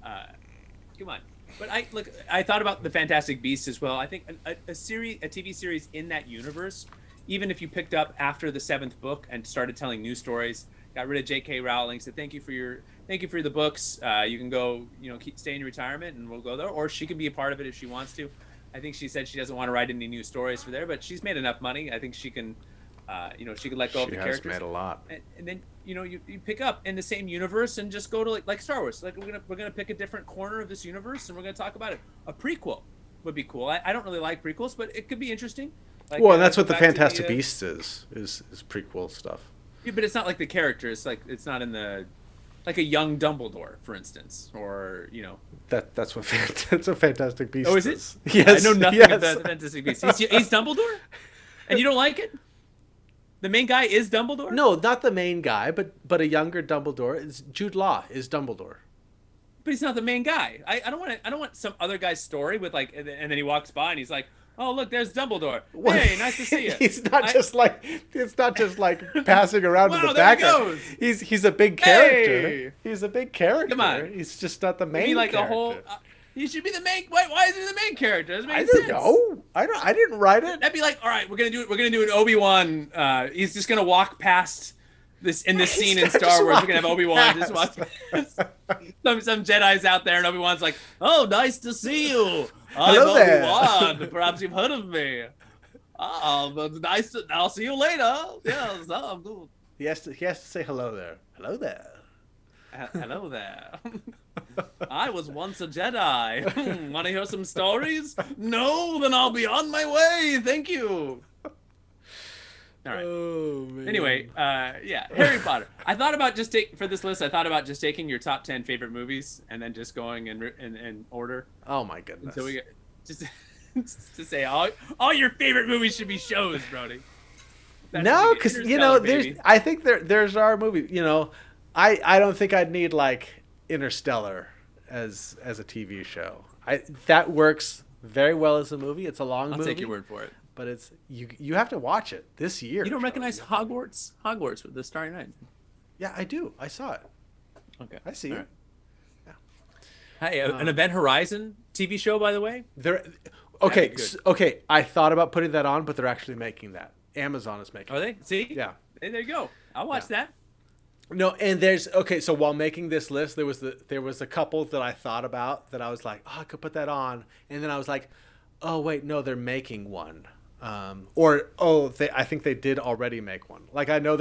Come on. But I thought about the Fantastic Beasts as well. I think a TV series in that universe, even if you picked up after the 7th book and started telling new stories, got rid of J.K. Rowling, said thank you for the books. You can go, stay in your retirement, and we'll go there. Or she can be a part of it if she wants to. I think she said she doesn't want to write any new stories for there, but she's made enough money. I think she can, she could let go of the characters. She has made a lot. And then you pick up in the same universe and just go to like Star Wars. Like we're gonna pick a different corner of this universe and we're gonna talk about it. A prequel would be cool. I don't really like prequels, but it could be interesting. Like, well, and that's what the Fantastic Beasts is prequel stuff. Yeah, but it's not like the characters. Like it's not in the, like a young Dumbledore, for instance, or that's what Fantastic Beasts. Oh, is it? Yes, I know nothing about the Fantastic Beasts. He's Dumbledore, and you don't like it? The main guy is Dumbledore? No, not the main guy, but a younger Dumbledore. It's Jude Law is Dumbledore. But he's not the main guy. I don't want some other guy's story with like, and then he walks by and he's like, oh look, there's Dumbledore. Hey, nice to see you. It's not just like passing around in the background. He's a big character. Hey! He's a big character. Come on. He's just not the main character. A whole. He should be the main. Why is he the main character? Doesn't make I sense. don't know. I didn't write it. That'd be like, all right, we're gonna do an Obi-Wan. He's just gonna walk past this in this scene in Star Wars. We're gonna have Obi-Wan just walk past. some Jedi's out there, and Obi-Wan's like, "Oh, nice to see you. Hello there. I'm Obi-Wan. Perhaps you've heard of me. Oh, but nice. I'll see you later. Yes, I'm good." He has to say hello there. Hello there. Hello there. I was once a Jedi. Want to hear some stories? No? Then I'll be on my way. Thank you. All right. Oh, man. Anyway, Harry Potter. I thought about for this list, I thought about just taking your top 10 favorite movies and then just going in order. Oh, my goodness. So we get, just to say all your favorite movies should be shows, Brody. No, because, I think there's our movie, I don't think I'd need like Interstellar as a TV show. That works very well as a movie. It's a long movie. I'll take your word for it. but it's you have to watch it this year. You don't recognize Hogwarts? Hogwarts with the Starry Night. Yeah, I do. I saw it. Okay, I see. Right. Yeah. Hey, an Event Horizon TV show, by the way. Okay. I thought about putting that on, but they're actually making that. Amazon is making. Are they? See? Yeah. Hey, there you go. I'll watch that. No, and so while making this list, there was a couple that I thought about that I was like, I could put that on, and then I was like, oh wait, no, they're making one, I think they did already make one. Like I know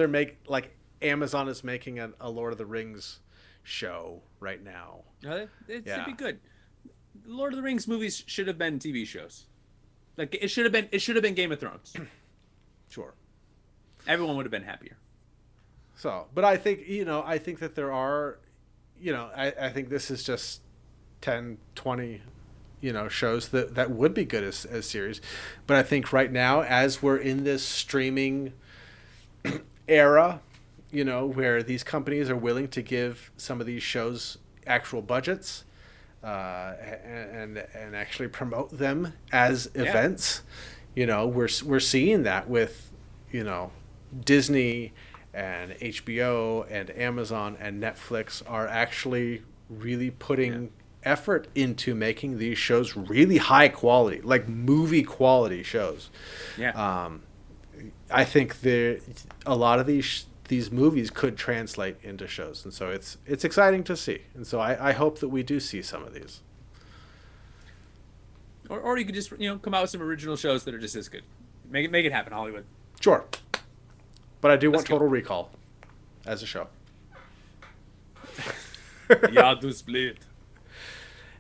Amazon is making a Lord of the Rings show right now. It should be good. The Lord of the Rings movies should have been TV shows. Like it should have been Game of Thrones. Sure. Everyone would have been happier. So, but I think that there are, I think this is just 10, 20, shows that would be good as series. But I think right now, as we're in this streaming era, where these companies are willing to give some of these shows actual budgets, and actually promote them as events, we're seeing that with, Disney and HBO and Amazon and Netflix are actually really putting effort into making these shows really high quality, like movie quality shows. Yeah. I think a lot of these movies could translate into shows, and so it's exciting to see. And so I hope that we do see some of these. Or you could just come out with some original shows that are just as good. Make it happen, Hollywood. Sure. But I do want Total Recall as a show. Yeah, do split.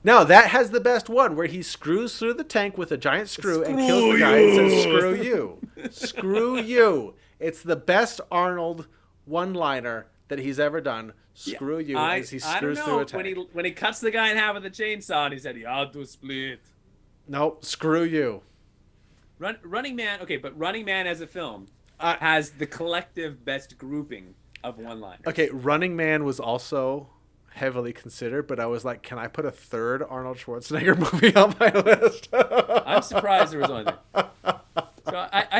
Now, that has the best one where he screws through the tank with a giant screw and kills the guy and says, screw you. Screw you. It's the best Arnold one-liner that he's ever done. Screw you as he screws through a tank. When he cuts the guy in half with the chainsaw and he said, yeah, do split. Nope, screw you. Running Man, okay, but Running Man as a film has the collective best grouping of one-liners. Okay, Running Man was also heavily considered, but I was like, can I put a third Arnold Schwarzenegger movie on my list? I'm surprised there was only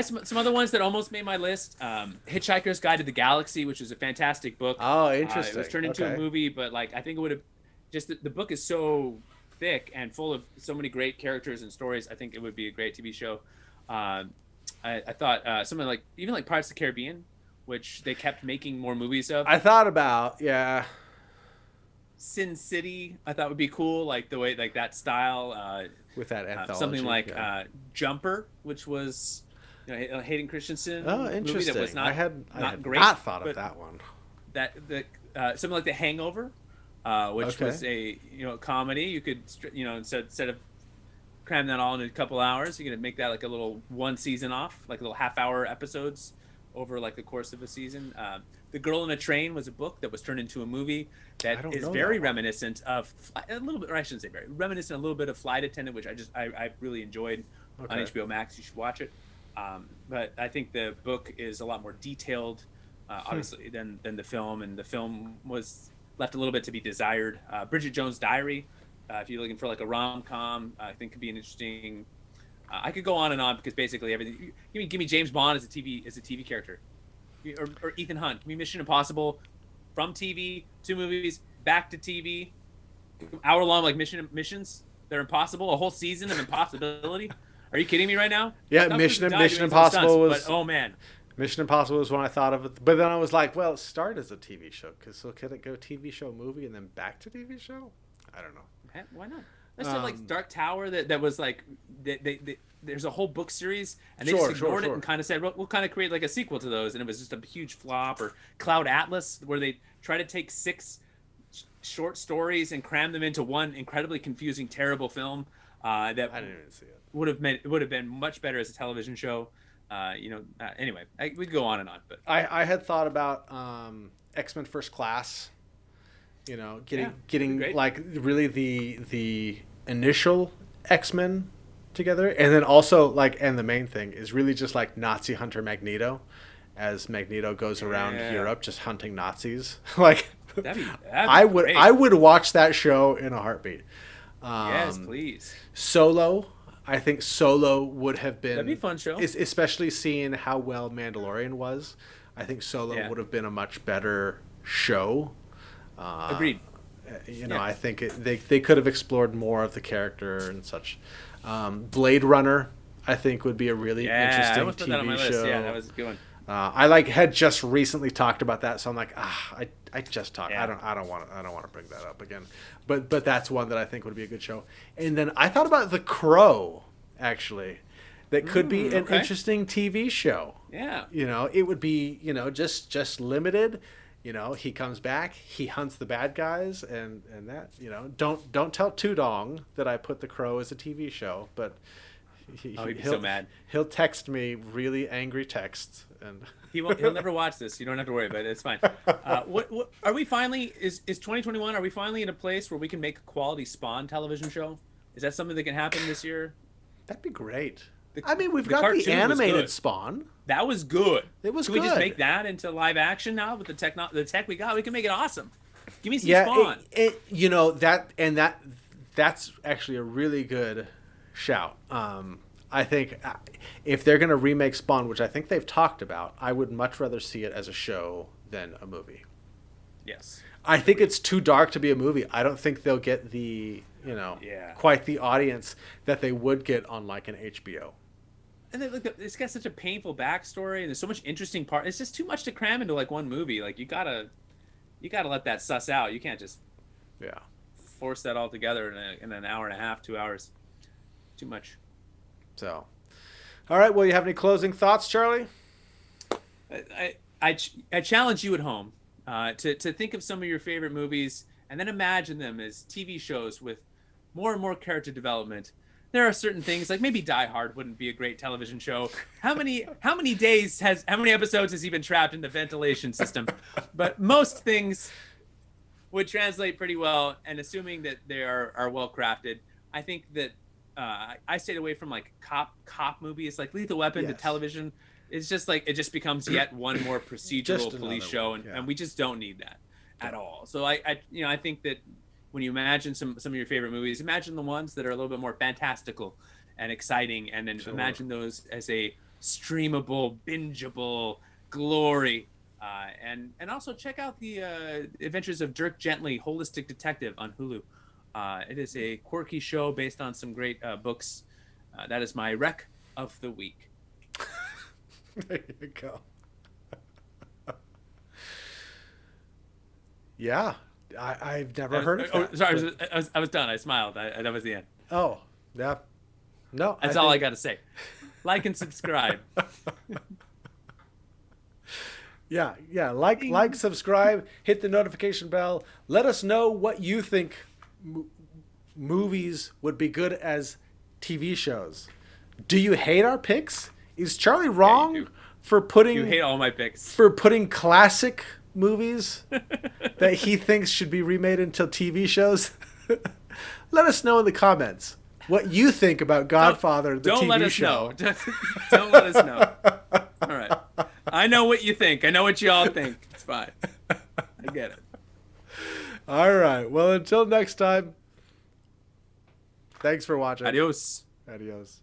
so some other ones that almost made my list. Hitchhiker's Guide to the Galaxy, which is a fantastic book. Oh, interesting. It was turned into a movie, but I think it would have just the book is so thick and full of so many great characters and stories. I think it would be a great TV show. I thought something like even like Pirates of the Caribbean, which they kept making more movies of. I thought about, yeah. Sin City, I thought would be cool, like the way that style. With that anthology. Something like Jumper, which was Hayden Christensen. Oh, interesting. That was I had great, not thought of that one. Something like The Hangover, which was a comedy. You could instead of cram that all in a couple hours, you could make that like a little one season off, like little half-hour episodes over like the course of a season. The Girl in a Train was a book that was turned into a movie that is very reminiscent of a little bit, or I shouldn't say very reminiscent, a little bit of Flight Attendant, which I really enjoyed on HBO Max. You should watch it. But I think the book is a lot more detailed, obviously, than the film, and the film was left a little bit to be desired. Bridget Jones' Diary, if you're looking for like a rom-com, I think could be an interesting. I could go on and on because basically everything. Give me James Bond as a TV character, or Ethan Hunt. Give me Mission Impossible, from TV to movies, back to TV, hour-long like missions. They're impossible. A whole season of impossibility. Are you kidding me right now? Yeah, Mission Impossible was. But, oh man, Mission Impossible was one I thought of, but then I was like, well, it started as a TV show, so could it go TV show movie and then back to TV show? I don't know. Why not? Let's have like Dark Tower that was like there's a whole book series and they just ignored it and kind of said we'll kind of create like a sequel to those, and it was just a huge flop. Or Cloud Atlas, where they try to take 6 short stories and cram them into one incredibly confusing, terrible film that I didn't even see it. Would have been much better as a television show. Anyway, we could go on and on, but I had thought about X-Men First Class. Getting like really the initial X-Men together, and then also and the main thing is really just like Nazi hunter Magneto, as Magneto goes around Europe just hunting Nazis. I would watch that show in a heartbeat. Yes, please. Solo, I think Solo would have been... That'd be a fun show. Especially seeing how well Mandalorian was. I think Solo would have been a much better show. Agreed. I think they could have explored more of the character and such. Blade Runner, I think, would be a really interesting put that on my TV list. show. Yeah, that was a good one. I had just recently talked about that, so I'm like, I just talked. Yeah. I don't want to bring that up again. But that's one that I think would be a good show. And then I thought about The Crow, actually. That could be an interesting TV show. Yeah. It would be, just limited. He comes back, he hunts the bad guys, and that, don't tell Tudong that I put The Crow as a TV show, but he'd be so mad. He'll text me really angry texts, and he'll never watch this. You don't have to worry about it. It's fine. What are we finally? Is 2021? Are we finally in a place where we can make a quality Spawn television show? Is that something that can happen this year? That'd be great. The We've got cartoon the was animated good. Spawn. That was good. It was Can good. we just make that into live action now with the tech we got? We can make it awesome. Give me some Spawn. That's actually a really good shout. I think if they're going to remake Spawn, which I think they've talked about, I would much rather see it as a show than a movie. Yes. I think it's too dark to be a movie. I don't think they'll get the, quite the audience that they would get on like an HBO. And then, look, it's got such a painful backstory, and there's so much interesting part. It's just too much to cram into like one movie. Like you gotta let that suss out. You can't just force that all together in an hour and a half, 2 hours. Too much. So, all right. Well, you have any closing thoughts, Charlie? I challenge you at home to think of some of your favorite movies and then imagine them as TV shows with more and more character development. There are certain things like maybe Die Hard wouldn't be a great television show. How many episodes has he been trapped in the ventilation system? But most things would translate pretty well, and assuming that they are well crafted, I think that I stayed away from like cop movies like Lethal Weapon to television. It's just like it just becomes yet one more procedural police show, and we just don't need that at all. So I think that when you imagine some of your favorite movies, imagine the ones that are a little bit more fantastical and exciting, and then imagine those as a streamable, bingeable glory. And also check out the Adventures of Dirk Gently, Holistic Detective on Hulu. It is a quirky show based on some great books. That is my rec of the week. There you go. Yeah. I've never heard of that. Sorry, I was done. I smiled. That was the end. Oh, yeah. No. That's all I got to say. Like and subscribe. Yeah. Like, subscribe, hit the notification bell. Let us know what you think movies would be good as TV shows. Do you hate our picks? Is Charlie wrong for putting... You hate all my picks. For putting classic movies that he thinks should be remade into TV shows? Let us know in the comments what you think about Godfather, the TV show. Don't let us know. All right. I know what you think. I know what you all think. It's fine. I get it. All right. Well, until next time, thanks for watching. Adios. Adios.